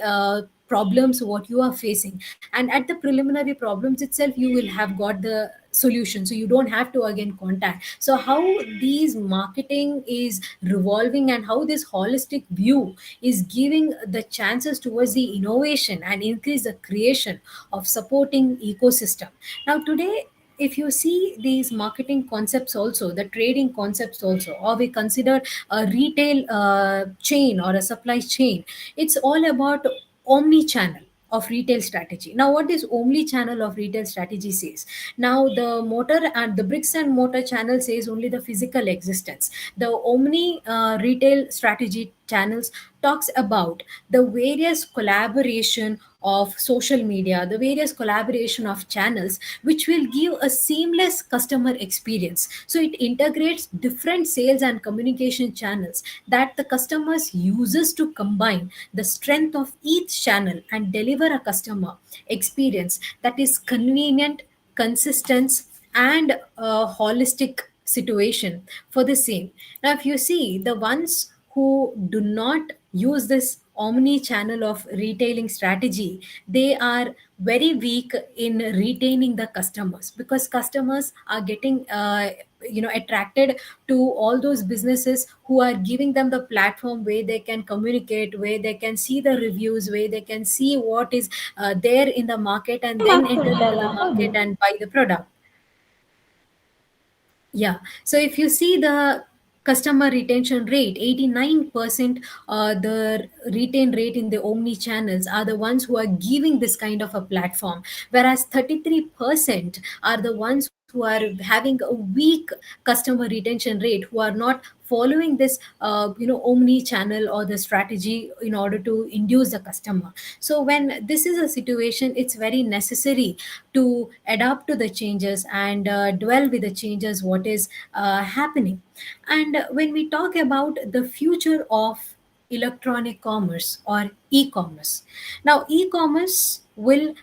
problems what you are facing, and at the preliminary problems itself you will have got the solution, so you don't have to again contact. So how these marketing is revolving and how this holistic view is giving the chances towards the innovation and increase the creation of supporting ecosystem. Now today, if you see these marketing concepts also, the trading concepts also, or we consider a retail chain or a supply chain, it's all about omni channel of retail strategy. Now what is omni channel of retail strategy says? Now the motor and the bricks and mortar channel says only the physical existence. The omni retail strategy channels talks about the various collaboration of social media, the various collaboration of channels, which will give a seamless customer experience. So it integrates different sales and communication channels that the customers uses to combine the strength of each channel and deliver a customer experience that is convenient, consistent, and a holistic situation for the same. Now if you see the ones who do not use this omni channel of retailing strategy, they are very weak in retaining the customers, because customers are getting attracted to all those businesses who are giving them the platform where they can communicate, where they can see the reviews, where they can see what is there in the market, and then enter into the market and buy the product. Yeah. So if you see the customer retention rate, 89%, the retain rate in the omni channels are the ones who are giving this kind of a platform, whereas 33% are the ones who are having a weak customer retention rate, who are not following this omni channel or the strategy in order to induce the customer. So when this is a situation, it's very necessary to adapt to the changes and dwell with the changes what is happening. And when we talk about the future of electronic commerce or e-commerce, now e-commerce will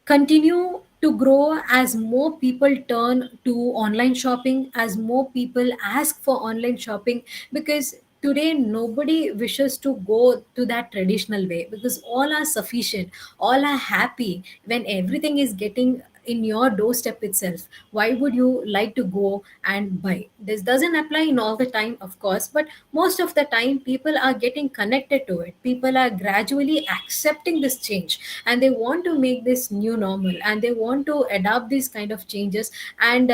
continue to grow as more people turn to online shopping, as more people ask for online shopping, because today nobody wishes to go to that traditional way, because all are sufficient, all are happy when everything is getting in your doorstep itself. Why would you like to go and buy? This doesn't apply in all the time, of course, but most of the time people are getting connected to it. People are gradually accepting this change, and they want to make this new normal, and they want to adopt these kind of changes and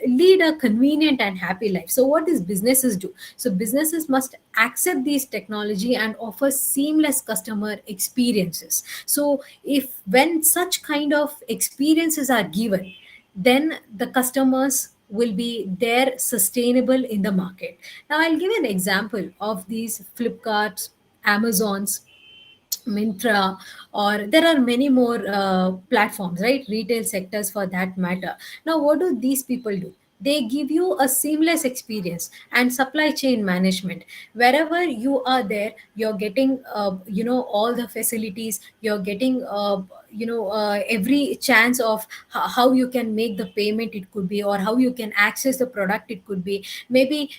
lead a convenient and happy life. So what these businesses do? So businesses must accept these technology and offer seamless customer experiences. So if when such kind of experiences are given, then the customers will be there sustainable in the market. Now I'll give an example of these Flipkarts, Amazons, Mintra, or there are many more platforms, right? Retail sectors for that matter. Now, what do these people do? They give you a seamless experience and supply chain management. Wherever you are there, you're getting, all the facilities. You're getting, every chance of how you can make the payment. It could be, or how you can access the product. It could be. Maybe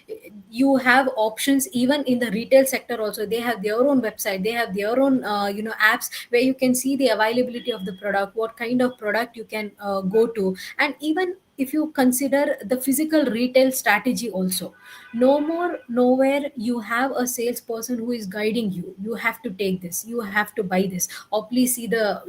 you have options even in the retail sector also. They have their own website, they have their own apps where you can see the availability of the product, what kind of product you can go to. And even if you consider the physical retail strategy also, no more nowhere you have a salesperson who is guiding you, you have to take this, you have to buy this, or please see the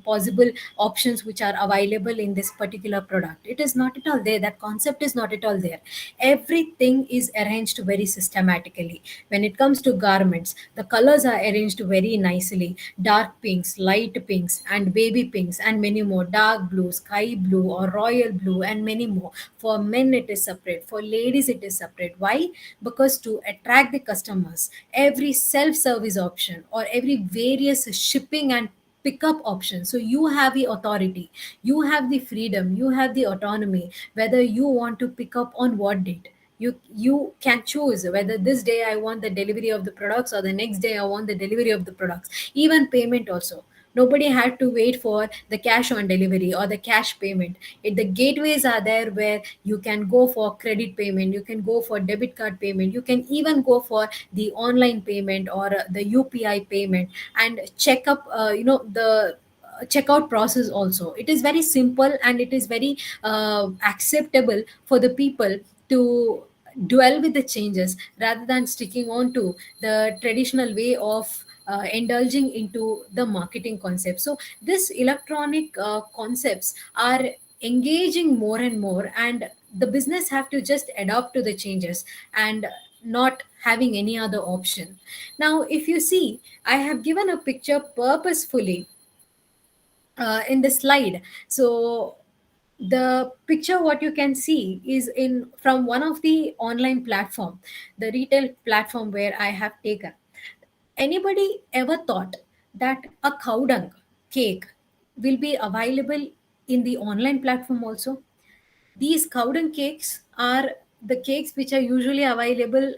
possible options which are available in this particular product. It is not at all there. That concept is not at all there. Everything is arranged very systematically. When it comes to garments, the colors are arranged very nicely: dark pinks, light pinks, and baby pinks, and many more, dark blue, sky blue, or royal blue, and many more. For men it is separate, for ladies it is separate. Why? Because to attract the customers, every self service option or every various shipping and pickup option. So you have the authority, you have the freedom, you have the autonomy, whether you want to pick up on what date. You can choose whether this day I want the delivery of the products, or the next day I want the delivery of the products. Even payment also, nobody had to wait for the cash on delivery or the cash payment. The gateways are there where you can go for credit payment, you can go for debit card payment, you can even go for the online payment or the UPI payment, and check up the checkout process also. It is very simple and it is very acceptable for the people to dwell with the changes rather than sticking on to the traditional way of indulging into the marketing concept. So this electronic concepts are engaging more and more, and the business have to just adapt to the changes and not having any other option. Now if you see, I have given a picture purposefully in the slide. So the picture what you can see is in from one of the online platform, the retail platform where I have taken. Anybody ever thought that a cow dung cake will be available in the online platform also? These cowden cakes are the cakes which are usually available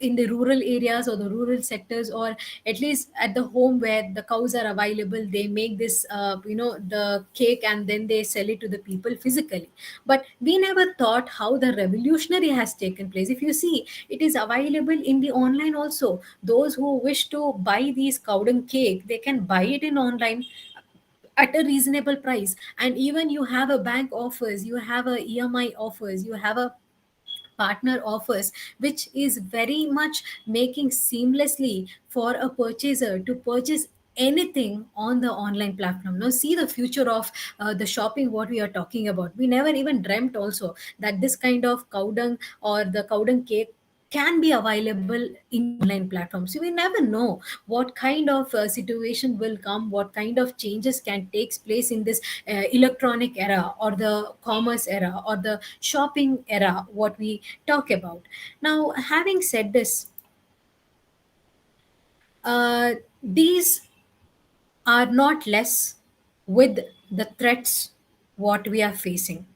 in the rural areas or the rural sectors, or at least at the home where the cows are available. They make this the cake and then they sell it to the people physically. But we never thought how the revolutionary has taken place. If you see, it is available in the online also. Those who wish to buy these cowden cake, they can buy it in online at a reasonable price. And even you have a bank offers, you have a EMI offers, you have a partner offers, which is very much making seamlessly for a purchaser to purchase anything on the online platform. Now see the future of the shopping what we are talking about. We never even dreamt also that this kind of cow dung or the cow dung cake can be available in the online platform. So we never know what kind of situation will come, what kind of changes can take place in this electronic era or the commerce era or the shopping era what we talk about. Now having said this, these are not less with the threats what we are facing.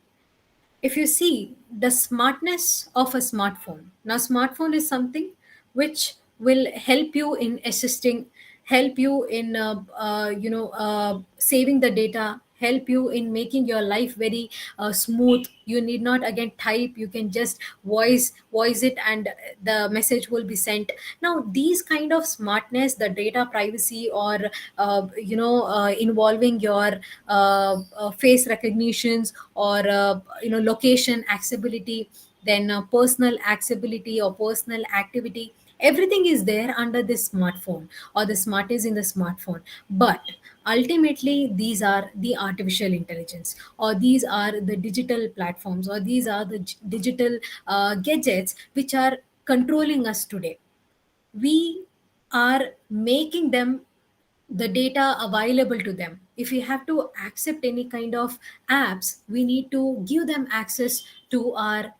If you see the smartness of a smartphone, now smartphone is something which will help you in assisting, help you in saving the data, help you in making your life very smooth. You need not again type, you can just voice it and the message will be sent. Now these kind of smartness, the data privacy, or involving your face recognitions, or location accessibility, then personal accessibility or personal activity, everything is there under this smartphone, or the smart is in the smartphone. But ultimately these are the artificial intelligence, or these are the digital platforms, or these are the digital gadgets which are controlling us today. We are making them the data available to them. If we have to accept any kind of apps, we need to give them access to our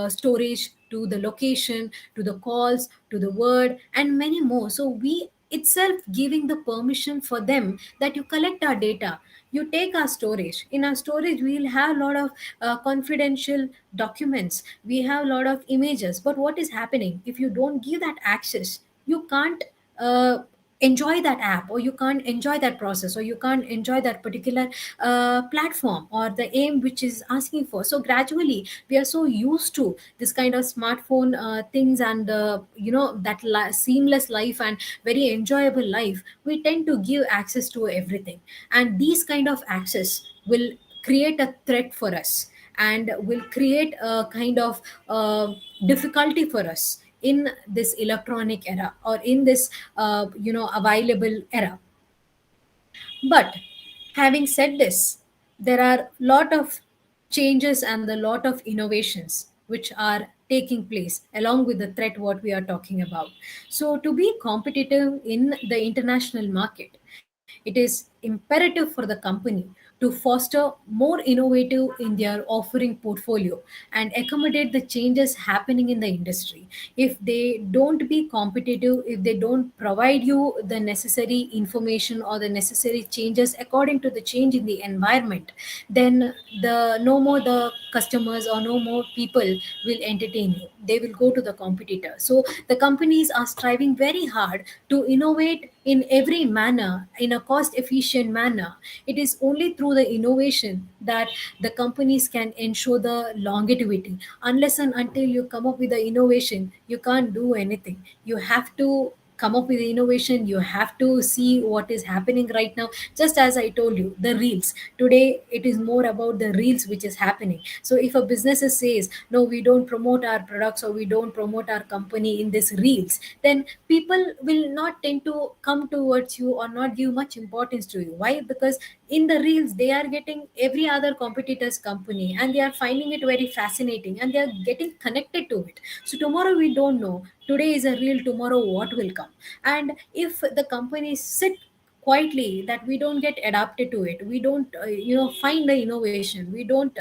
storage, to the location, to the calls, to the word, and many more. So we itself giving the permission for them that you collect our data, you take our storage. In our storage we will have a lot of confidential documents, we have a lot of images. But what is happening, if you don't give that access, you can't uh, enjoy that app, or you can't enjoy that process, or you can't enjoy that particular platform or the aim which is asking for. So gradually we are so used to this kind of smartphone things, and that seamless life and very enjoyable life, we tend to give access to everything. And these kind of access will create a threat for us, and will create a kind of difficulty for us in this electronic era, or in this available era. But having said this, there are lot of changes and a lot of innovations which are taking place along with the threat what we are talking about. So to be competitive in the international market, it is imperative for the company to foster more innovative in their offering portfolio and accommodate the changes happening in the industry. If they don't be competitive, if they don't provide you the necessary information or the necessary changes according to the change in the environment, then no more the customers or no more people will entertain you. They will go to the competitor. So the companies are striving very hard to innovate in every manner, in a cost efficient manner. It is only through the innovation that the companies can ensure the longevity. Unless and until you come up with the innovation, you can't do anything. You have to come up with the innovation. You have to see what is happening right now. Just as I told you, the reels today, it is more about the reels which is happening. So if a business says, no, we don't promote our products or we don't promote our company in this reels, then people will not tend to come towards you or not give much importance to you. Why? Because in the reels they are getting every other competitor's company and they are finding it very fascinating and they are getting connected to it. So tomorrow we don't know, today is a reel, tomorrow what will come. And if the companies sit quietly, that we don't get adapted to it, we don't find the innovation, we don't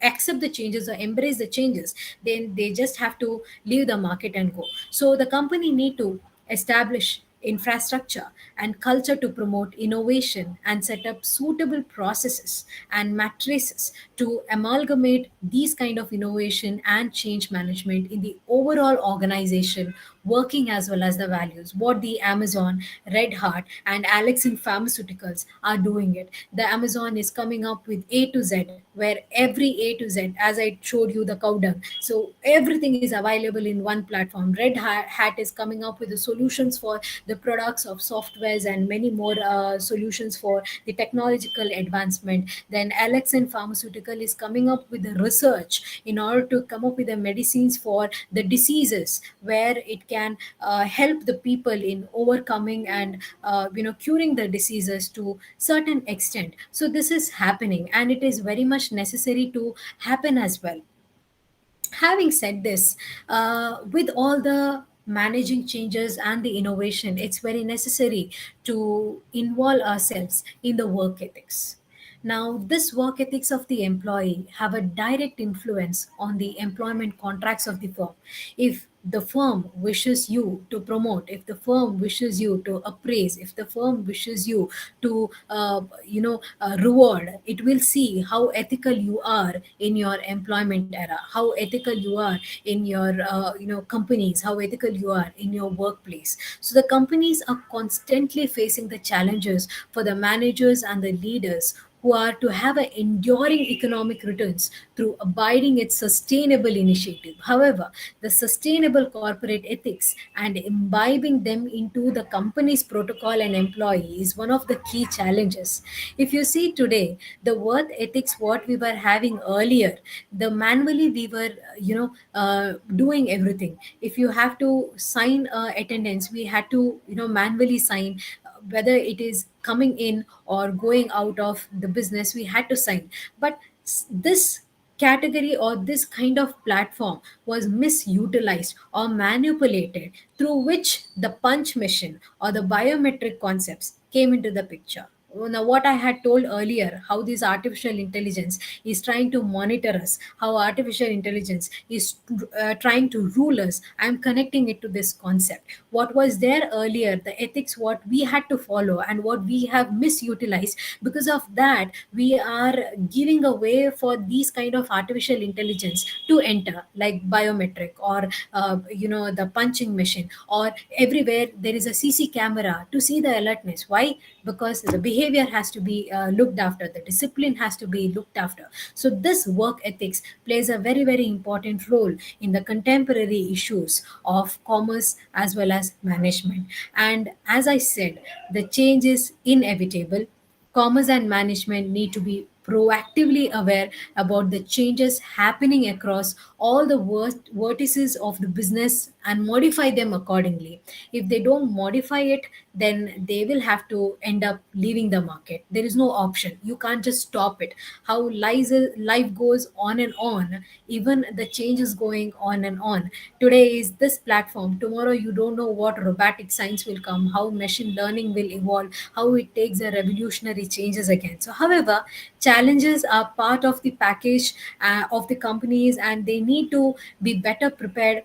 accept the changes or embrace the changes, then they just have to leave the market and go. So the company need to establish infrastructure and culture to promote innovation and set up suitable processes and matrices to amalgamate these kind of innovation and change management in the overall organization, working as well as the values. What the Amazon, Red Hat, and Alex in Pharmaceuticals are doing it. The Amazon is coming up with A to Z, where every A to Z, as I showed you the cow dung, so everything is available in one platform. Red Hat is coming up with the solutions for the products of softwares and many more solutions for the technological advancement. Then Alex and Pharmaceutical is coming up with the research in order to come up with the medicines for the diseases, where it can help the people in overcoming and curing the diseases to certain extent. So this is happening and it is very much necessary to happen as well. Having said this, with all the managing changes and the innovation, it's very necessary to involve ourselves in the work ethics. Now, this work ethics of the employee have a direct influence on the employment contracts of the firm. If the firm wishes you to promote, if the firm wishes you to appraise, if the firm wishes you to reward, it will see how ethical you are in your employment era, how ethical you are in your companies, how ethical you are in your workplace. So the companies are constantly facing the challenges for the managers and the leaders who are to have an enduring economic returns through abiding its sustainable initiative. However, the sustainable corporate ethics and imbibing them into the company's protocol and employee is one of the key challenges. If you see today, the work ethics what we were having earlier, the manually we were doing everything. If you have to sign attendance, we had to manually sign, whether it is coming in or going out of the business, we had to sign. But this category or this kind of platform was misutilized or manipulated, through which the punch machine or the biometric concepts came into the picture. Now, what I had told earlier, how this artificial intelligence is trying to monitor us, how artificial intelligence is trying to rule us, I'm connecting it to this concept. What was there earlier, the ethics, what we had to follow and what we have misutilized, because of that, we are giving away for these kind of artificial intelligence to enter, like biometric or the punching machine, or everywhere there is a CC camera to see the alertness. Why? Because the behavior has to be looked after, the discipline has to be looked after. So this work ethics plays a very, very important role in the contemporary issues of commerce as well as management. And as I said, the change is inevitable. Commerce and management need to be proactively aware about the changes happening across all the vertices of the business and modify them accordingly. If they don't modify it, then they will have to end up leaving the market. There is no option. You can't just stop it. How life goes on and on, even the change is going on and on. Today is this platform, tomorrow you don't know what robotic science will come, how machine learning will evolve, how it takes a revolutionary changes again. So however, challenges are part of the package of the companies, and they need to be better prepared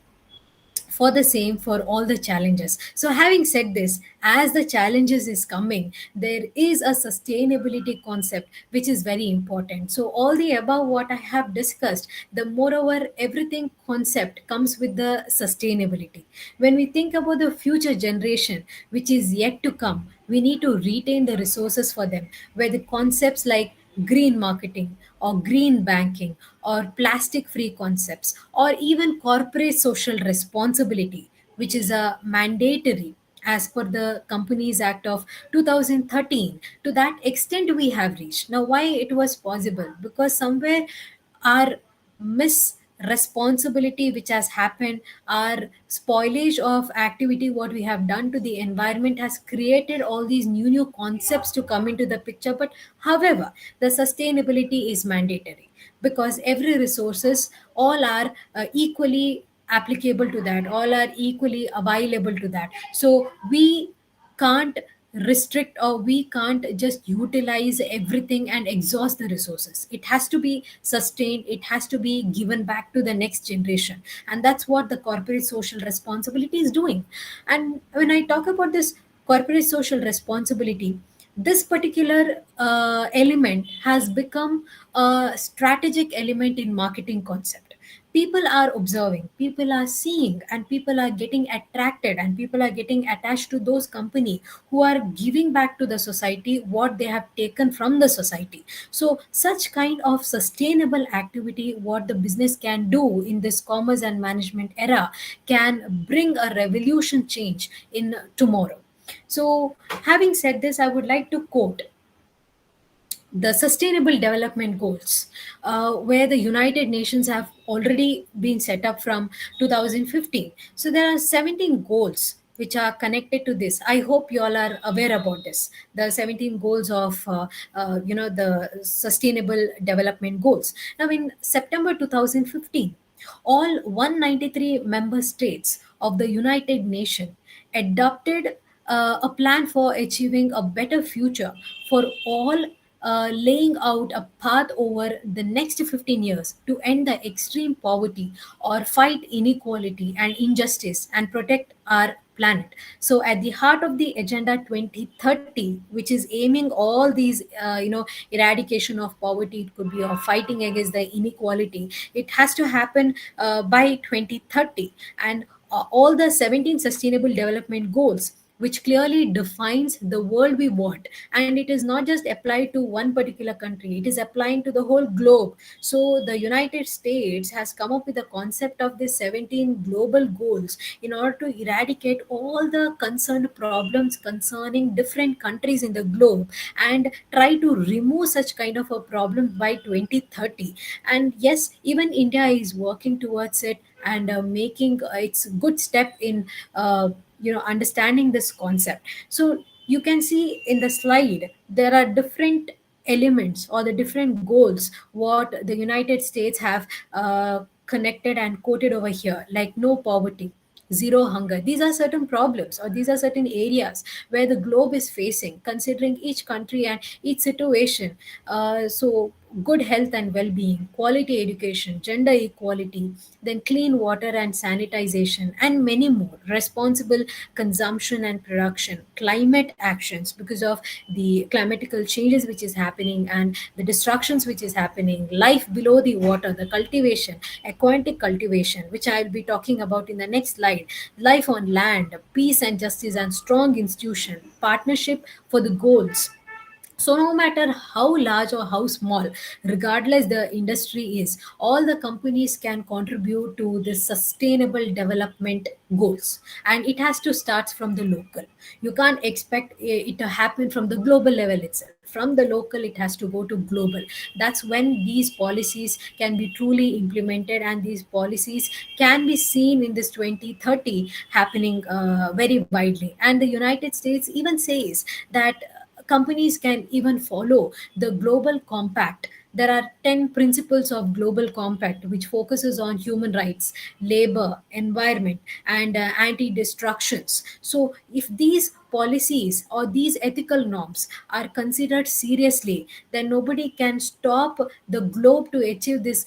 for the same, for all the challenges. So having said this, as the challenges is coming, there is a sustainability concept which is very important. So all the above what I have discussed, the moreover everything concept comes with the sustainability. When we think about the future generation which is yet to come, we need to retain the resources for them, where the concepts like green marketing or green banking or plastic free concepts or even corporate social responsibility, which is a mandatory as per the Companies Act of 2013. To that extent we have reached. Now why it was possible? Because somewhere our miss responsibility which has happened, our spoilage of activity what we have done to the environment has created all these new concepts to come into the picture. But however, the sustainability is mandatory, because every resources all are equally applicable to that, all are equally available to that. So we can't restrict, or we can't just utilize everything and exhaust the resources. It has to be sustained, it has to be given back to the next generation, and that's what the corporate social responsibility is doing. And when I talk about this corporate social responsibility, this particular element has become a strategic element in marketing concept. People are observing, people are seeing, and people are getting attracted, and people are getting attached to those company who are giving back to the society what they have taken from the society. So such kind of sustainable activity what the business can do in this commerce and management era can bring a revolution change in tomorrow. So having said this, I would like to quote the Sustainable Development Goals, where the United Nations have already been set up from 2015. So there are 17 goals which are connected to this. I hope you all are aware about this. The 17 goals of the Sustainable Development Goals. Now, in September 2015, all 193 member states of the United Nations adopted a plan for achieving a better future for all, laying out a path over the next 15 years to end the extreme poverty or fight inequality and injustice and protect our planet. So at the heart of the agenda 2030, which is aiming all these eradication of poverty, it could be of fighting against the inequality, it has to happen by 2030. And all the 17 sustainable development goals which clearly defines the world we want, and it is not just applied to one particular country, it is applying to the whole globe. So the United States has come up with the concept of the 17 global goals in order to eradicate all the concerned problems concerning different countries in the globe and try to remove such kind of a problem by 2030. And yes, even India is working towards it and making its good step in understanding this concept. So you can see in the slide there are different elements or the different goals what the United States have connected and quoted over here, like no poverty, zero hunger. These are certain problems, or these are certain areas where the globe is facing, considering each country and each situation. So good health and well-being, quality education, gender equality, then clean water and sanitization, and many more, responsible consumption and production, climate actions because of the climatical changes which is happening and the destructions which is happening, life below the water, the cultivation, aquatic cultivation, which I'll be talking about in the next slide, life on land, peace and justice and strong institution, partnership for the goals, So no matter how large or how small, regardless the industry is, all the companies can contribute to the sustainable development goals. And it has to start from the local. You can't expect it to happen from the global level itself. From the local, it has to go to global. That's when these policies can be truly implemented, and these policies can be seen in this 2030 happening very widely. And the United States even says that companies can even follow the global compact. There are 10 principles of global compact which focuses on human rights, labor, environment, and anti-destructions. So if these policies or these ethical norms are considered seriously, then nobody can stop the globe to achieve this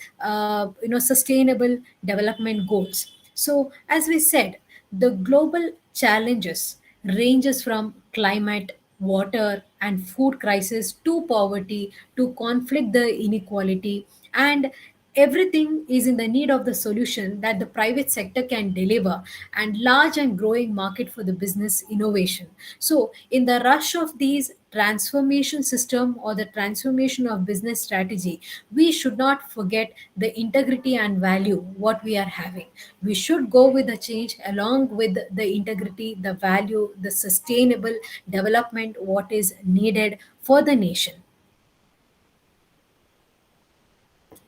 sustainable development goals. So as we said, the global challenges ranges from climate, water, and food crisis to poverty to conflict, the inequality, and everything is in the need of the solution that the private sector can deliver, and large and growing market for the business innovation. So in the rush of these transformation system or the transformation of business strategy, we should not forget the integrity and value what we are having. We should go with the change along with the integrity, the value, the sustainable development what is needed for the nation.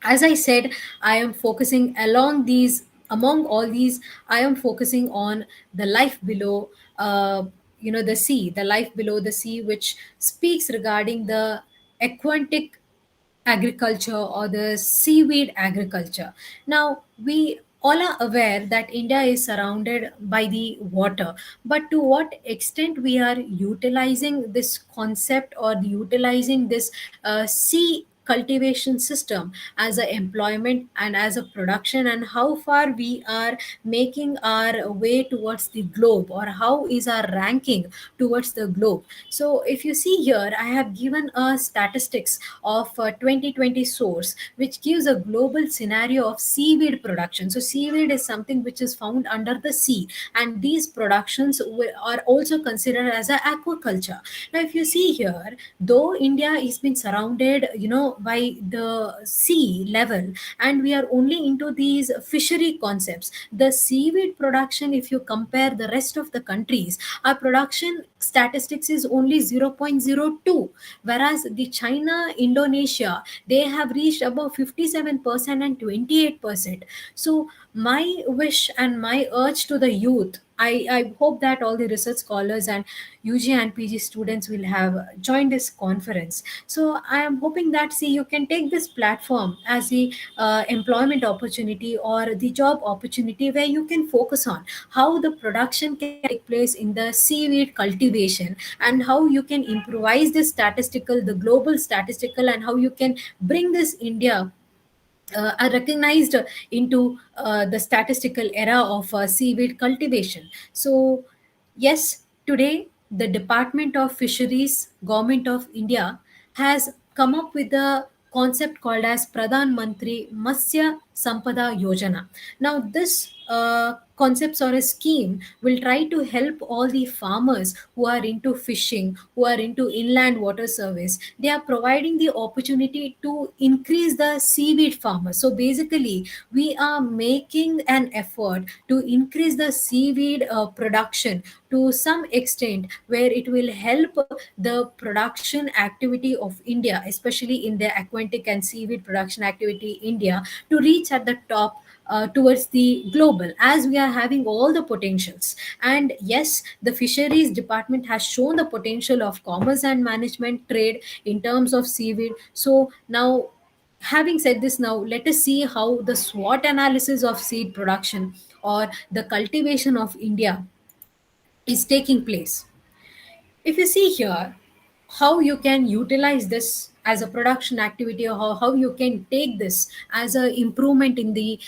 As I said, I am focusing along these, among all these, I am focusing on the life below the sea, the life below the sea, which speaks regarding the aquatic agriculture or the seaweed agriculture. Now, we all are aware that India is surrounded by the water, but to what extent we are utilizing this concept or utilizing this sea cultivation system as a employment and as a production, and how far we are making our way towards the globe, or how is our ranking towards the globe. So if you see here, I have given a statistics of 2020 source which gives a global scenario of seaweed production. So seaweed is something which is found under the sea, and these productions are also considered as a aquaculture. Now if you see here, though India is been surrounded by the sea level, and we are only into these fishery concepts, the seaweed production, if you compare the rest of the countries, our production statistics is only 0.02, whereas the China, Indonesia, they have reached above 57% and 28%. So my wish and my urge to the youth, I hope that all the research scholars and UG and PG students will have joined this conference. So I am hoping that, see, you can take this platform as the employment opportunity or the job opportunity where you can focus on how the production can take place in the seaweed cultivation, and how you can improvise this statistical, the global statistical, and how you can bring this India are recognized into the statistical era of seaweed cultivation. So, yes, today the Department of Fisheries, Government of India, has come up with a concept called as Pradhan Mantri Matsya Sampada Yojana. Now, this concepts or a scheme will try to help all the farmers who are into fishing, who are into inland water service. They are providing the opportunity to increase the seaweed farmers. So basically, we are making an effort to increase the seaweed production to some extent, where it will help the production activity of India, especially in the aquatic and seaweed production activity India, to reach at the top towards the global, as we are having all the potentials. And yes, the fisheries department has shown the potential of commerce and management trade in terms of seaweed. So now, having said this, now let us see how the SWOT analysis of seed production or the cultivation of India is taking place. If you see here, how you can utilize this as a production activity, or how you can take this as an improvement in the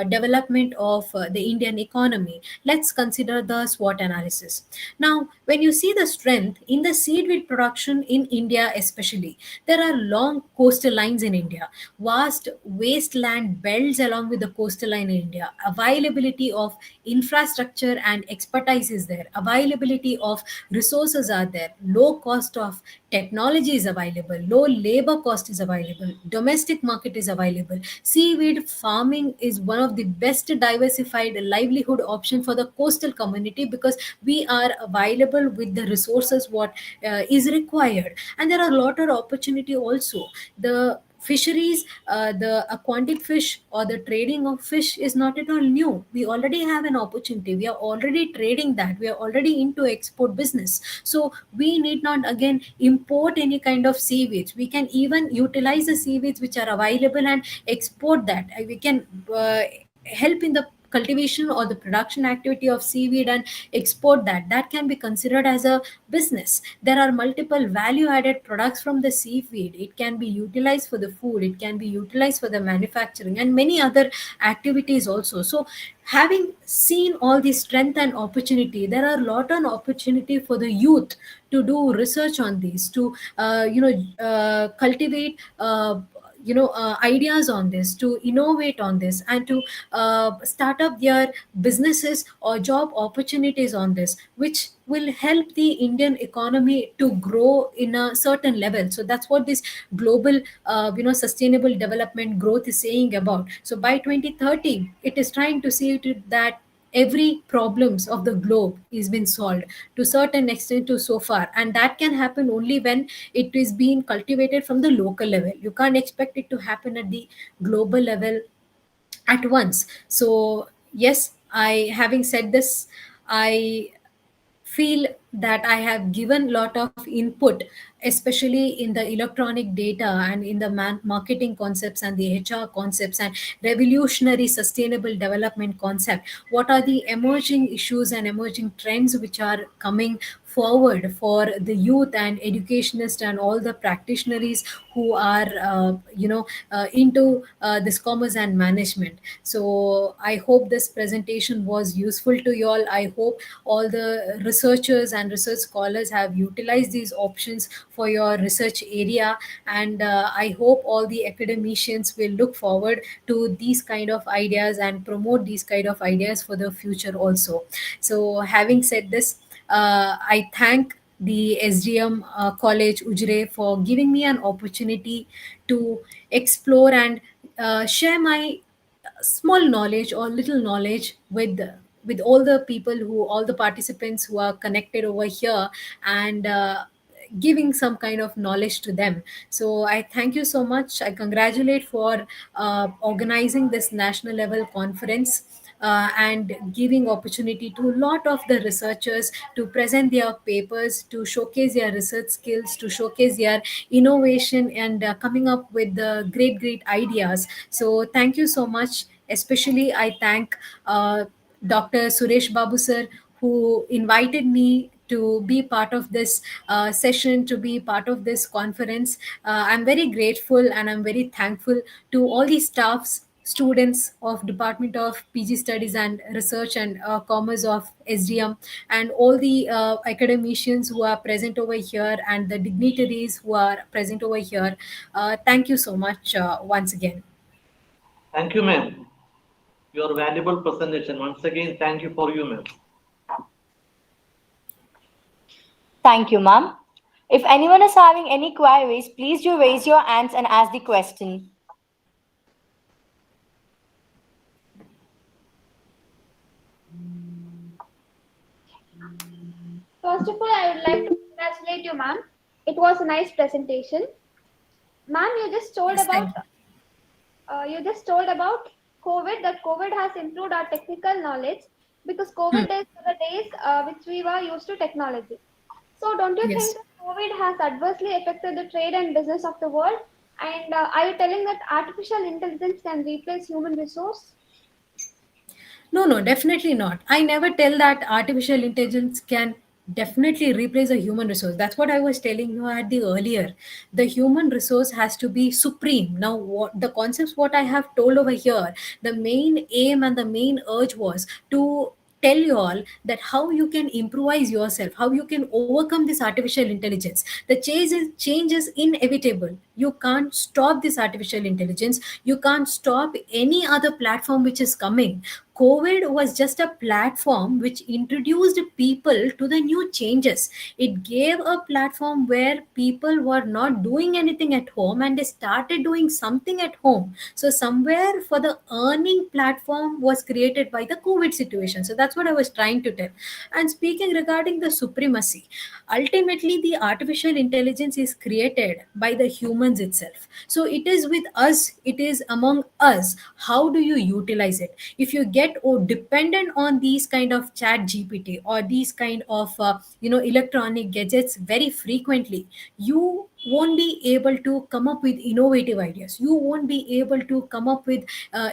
development of the Indian economy, let's consider the SWOT analysis. Now, when you see the strength in the seedweed production in India, especially, there are long coastal lines in India, vast wasteland belts along with the coastal line in India, availability of infrastructure and expertise is there, availability of resources are there, low cost of technology is available, low labor cost is available, domestic market is available. Seaweed farming is one of the best diversified livelihood option for the coastal community, because we are available with the resources what is required. And there are a lot of opportunity also. The fisheries, the aquatic fish or the trading of fish is not at all new. We already have an opportunity. We are already trading that. We are already into export business. So we need not again import any kind of seaweeds. We can even utilize the seaweeds which are available and export that. We can help in the cultivation or the production activity of seaweed and export that. That can be considered as a business. There are multiple value added products from the seaweed. It can be utilized for the food, it can be utilized for the manufacturing and many other activities also. So having seen all the strength and opportunity, there are a lot of opportunity for the youth to do research on these, to cultivate ideas on this, to innovate on this, and to start up their businesses or job opportunities on this, which will help the Indian economy to grow in a certain level. So that's what this global sustainable development growth is saying about. So by 2030 it is trying to see to that every problems of the globe is been solved to certain extent to so far, and that can happen only when it is being cultivated from the local level. You can't expect it to happen at the global level at once. So yes, I having said this, I feel that I have given lot of input, especially in the electronic data and in the marketing concepts and the HR concepts and revolutionary sustainable development concept. What are the emerging issues and emerging trends which are coming forward for the youth and educationists and all the practitioners who are into this commerce and management. So I hope this presentation was useful to you all. I hope all the researchers and research scholars have utilized these options for your research area, and I hope all the academicians will look forward to these kind of ideas and promote these kind of ideas for the future also. So having said this, I thank the SDM College Ujire for giving me an opportunity to explore and share my small knowledge or little knowledge with all the people who all the participants who are connected over here, and giving some kind of knowledge to them. So I thank you so much. I congratulate for organizing this national level conference, and giving opportunity to a lot of the researchers to present their papers, to showcase their research skills, to showcase their innovation, and coming up with the great ideas. So thank you so much. Especially I thank Dr. Suresh Babu sir, who invited me to be part of this session, to be part of this conference. I'm very grateful and I'm very thankful to all the staffs, students of Department of PG Studies and Research and Commerce of SDM, and all the academicians who are present over here and the dignitaries who are present over here. Thank you so much once again. Thank you, ma'am. Your valuable presentation. Once again, thank you for you, ma'am. Thank you, ma'am. If anyone is having any queries, please do raise your hands and ask the question. First of all, I would like to congratulate you, ma'am. It was a nice presentation. Ma'am, you just told Yes, about thank you. COVID, that COVID has improved our technical knowledge, because COVID days were the days which we were used to technology. So don't you Yes. think that COVID has adversely affected the trade and business of the world? And are you telling that artificial intelligence can replace human resource? No, definitely not. I never tell that artificial intelligence can definitely replace a human resource. That's what I was telling you at the earlier. The human resource has to be supreme. Now, what the concepts what I have told over here, the main aim and the main urge was to tell you all that how you can improvise yourself, how you can overcome this artificial intelligence. The change is inevitable. You can't stop this artificial intelligence. You can't stop any other platform which is coming. COVID was just a platform which introduced people to the new changes. It gave a platform where people were not doing anything at home and they started doing something at home. So somewhere for the earning platform was created by the COVID situation. So that's what I was trying to tell. And speaking regarding the supremacy, ultimately the artificial intelligence is created by the humans itself. So it is with us, it is among us. How do you utilize it? If you get dependent on these kind of chat gpt or these kind of electronic gadgets very frequently, you won't be able to come up with innovative ideas. You won't be able to come up with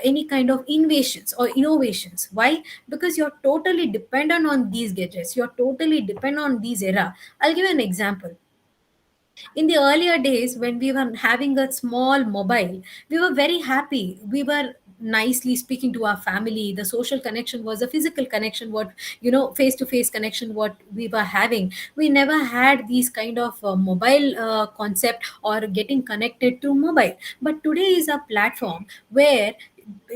any kind of innovations or innovations. Why? Because you're totally dependent on these gadgets, you're totally dependent on these era. I'll give you an example. In the earlier days when we were having a small mobile, we were very happy. We were nicely speaking to our family. The social connection was a physical connection, what face to face connection what we were having. We never had these kind of mobile concept or getting connected to mobile. But today is a platform where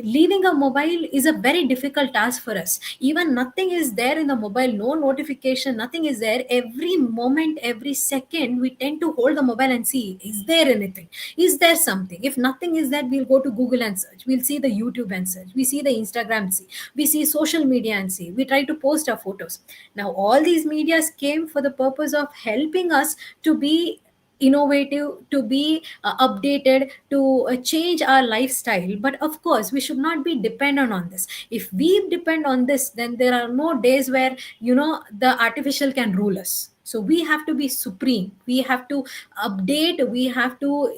leaving a mobile is a very difficult task for us. Even nothing is there in the mobile, no notification, nothing is there. Every moment, every second, we tend to hold the mobile and see, is there anything, is there something? If nothing is there, we'll go to Google and search, we'll see the YouTube and search, we see the Instagram and see, we see social media and see, we try to post our photos. Now all these medias came for the purpose of helping us to be innovative, to be updated, to change our lifestyle. But of course we should not be dependent on this. If we depend on this, then there are no days where the artificial can rule us. So we have to be supreme, we have to update, we have to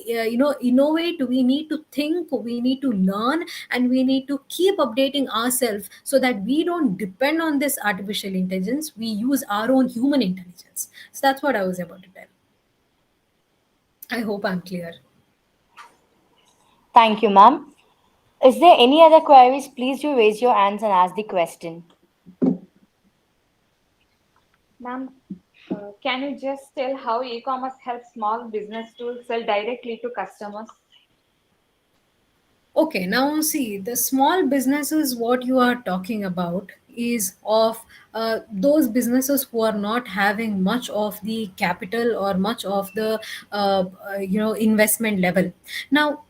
innovate, we need to think, we need to learn, and we need to keep updating ourselves so that we don't depend on this artificial intelligence, we use our own human intelligence. So that's what I was about to tell. I hope I'm clear. Thank you, ma'am. Is there any other queries? Please do raise your hands and ask the question. Ma'am, can you just tell how e-commerce helps small business to sell directly to customers? Okay, now see, the small businesses, what you are talking about is of those businesses who are not having much of the capital or much of the investment level. Now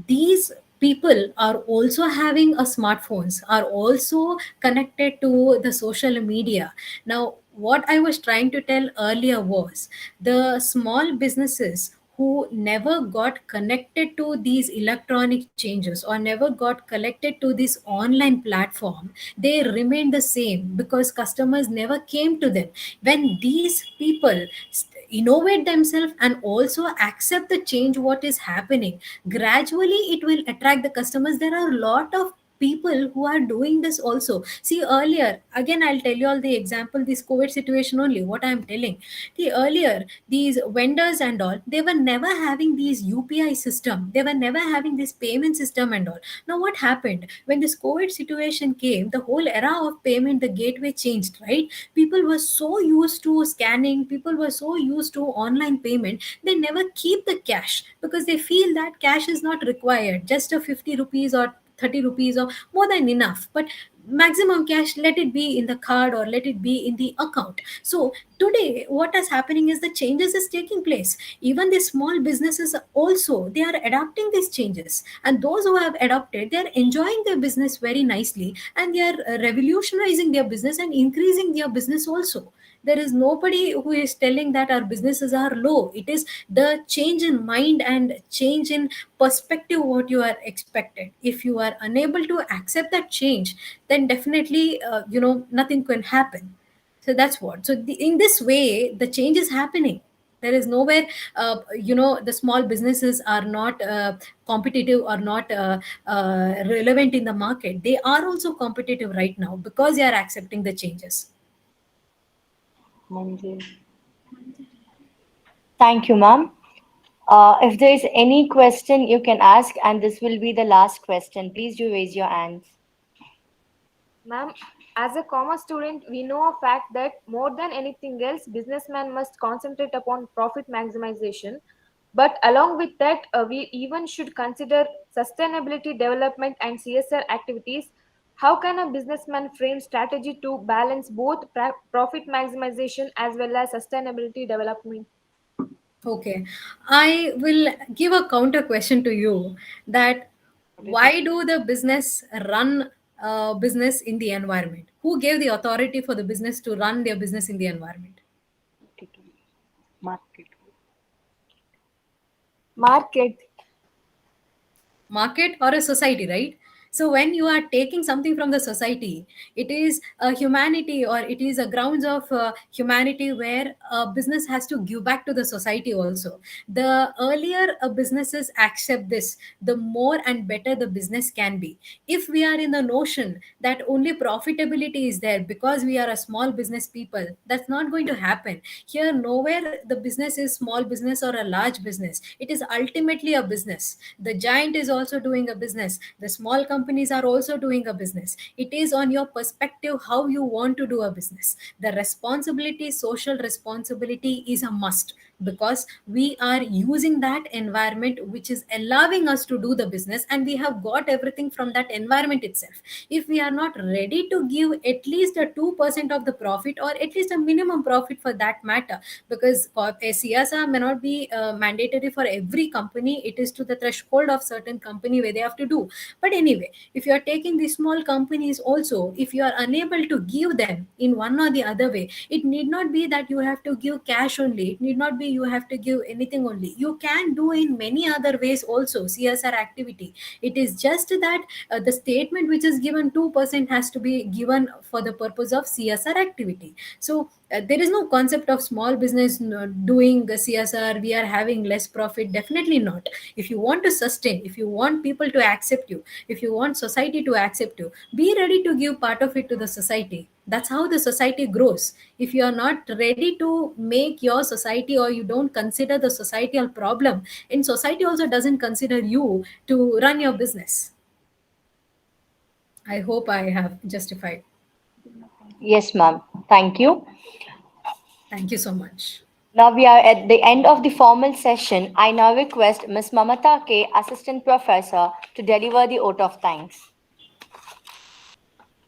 these people are also having a smartphones, are also connected to the social media. Now what I was trying to tell earlier was the small businesses who never got connected to these electronic changes or never got connected to this online platform, they remain the same because customers never came to them. When these people innovate themselves and also accept the change what is happening, gradually it will attract the customers. There are a lot of people who are doing this also. See earlier, again I'll tell you all the example, this COVID situation only what I'm telling. The earlier these vendors and all, they were never having these UPI system, they were never having this payment system and all. Now what happened when this COVID situation came, the whole era of payment, the gateway changed, right? People were so used to scanning, people were so used to online payment, they never keep the cash because they feel that cash is not required, just a 50 rupees or 30 rupees or more than enough, but maximum cash, let it be in the card or let it be in the account. So today what is happening is the changes is taking place. Even the small businesses also, they are adapting these changes, and those who have adopted, they are enjoying their business very nicely, and they are revolutionizing their business and increasing their business also. There is nobody who is telling that our businesses are low. It is the change in mind and change in perspective what you are expected. If you are unable to accept that change, then definitely nothing can happen. So that's what. So in this way the change is happening. There is nowhere the small businesses are not competitive or not relevant in the market. They are also competitive right now because they are accepting the changes. Thank you, ma'am. If there is any question, you can ask, and this will be the last question. Please do raise your hands. Ma'am, as a commerce student, we know a fact that more than anything else, businessmen must concentrate upon profit maximization. But along with that, we even should consider sustainability development and CSR activities. How can a businessman frame strategy to balance both profit maximization as well as sustainability development? Okay, I will give a counter question to you that why do the business run business in the environment? Who gave the authority for the business to run their business in the environment? Market. Market or a society, right? So when you are taking something from the society, it is a humanity or it is a grounds of humanity where a business has to give back to the society also. The earlier businesses accept this, the more and better the business can be. If we are in the notion that only profitability is there because we are a small business people, that's not going to happen. Here nowhere the business is small business or a large business, it is ultimately a business. The giant is also doing a business, the small companies are also doing a business. It is on your perspective how you want to do a business. The responsibility, social responsibility is a must, because we are using that environment which is allowing us to do the business, and we have got everything from that environment itself. If we are not ready to give at least a 2% of the profit, or at least a minimum profit for that matter, because a CSR may not be mandatory for every company, it is to the threshold of certain company where they have to do. But anyway, if you are taking these small companies also, if you are unable to give them in one or the other way, it need not be that you have to give cash only, it need not be you have to give anything only, you can do in many other ways also CSR activity. It is just that the statement which is given 2% has to be given for the purpose of CSR activity. So there is no concept of small business doing CSR, we are having less profit, definitely not. If you want to sustain, if you want people to accept you, if you want society to accept you, be ready to give part of it to the society. That's how the society grows. If you are not ready to make your society, or you don't consider the societal problem, and society also doesn't consider you to run your business. I hope I have justified. Yes, ma'am. Thank you. Thank you so much. Now we are at the end of the formal session. I now request Ms. Mamata K, Assistant Professor, to deliver the oath of thanks.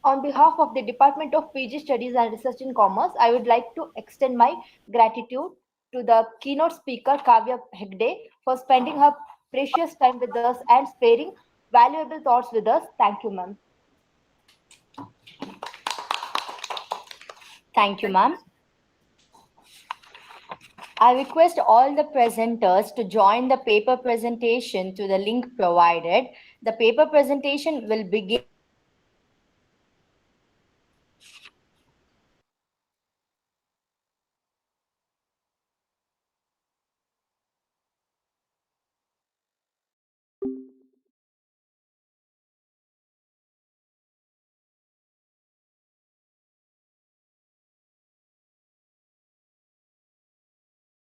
On behalf of the Department of PG Studies and Research in Commerce, I would like to extend my gratitude to the keynote speaker, Kavya Hegde, for spending her precious time with us and sparing valuable thoughts with us. Thank you, ma'am. Thank you, ma'am. I request all the presenters to join the paper presentation to the link provided. The paper presentation will begin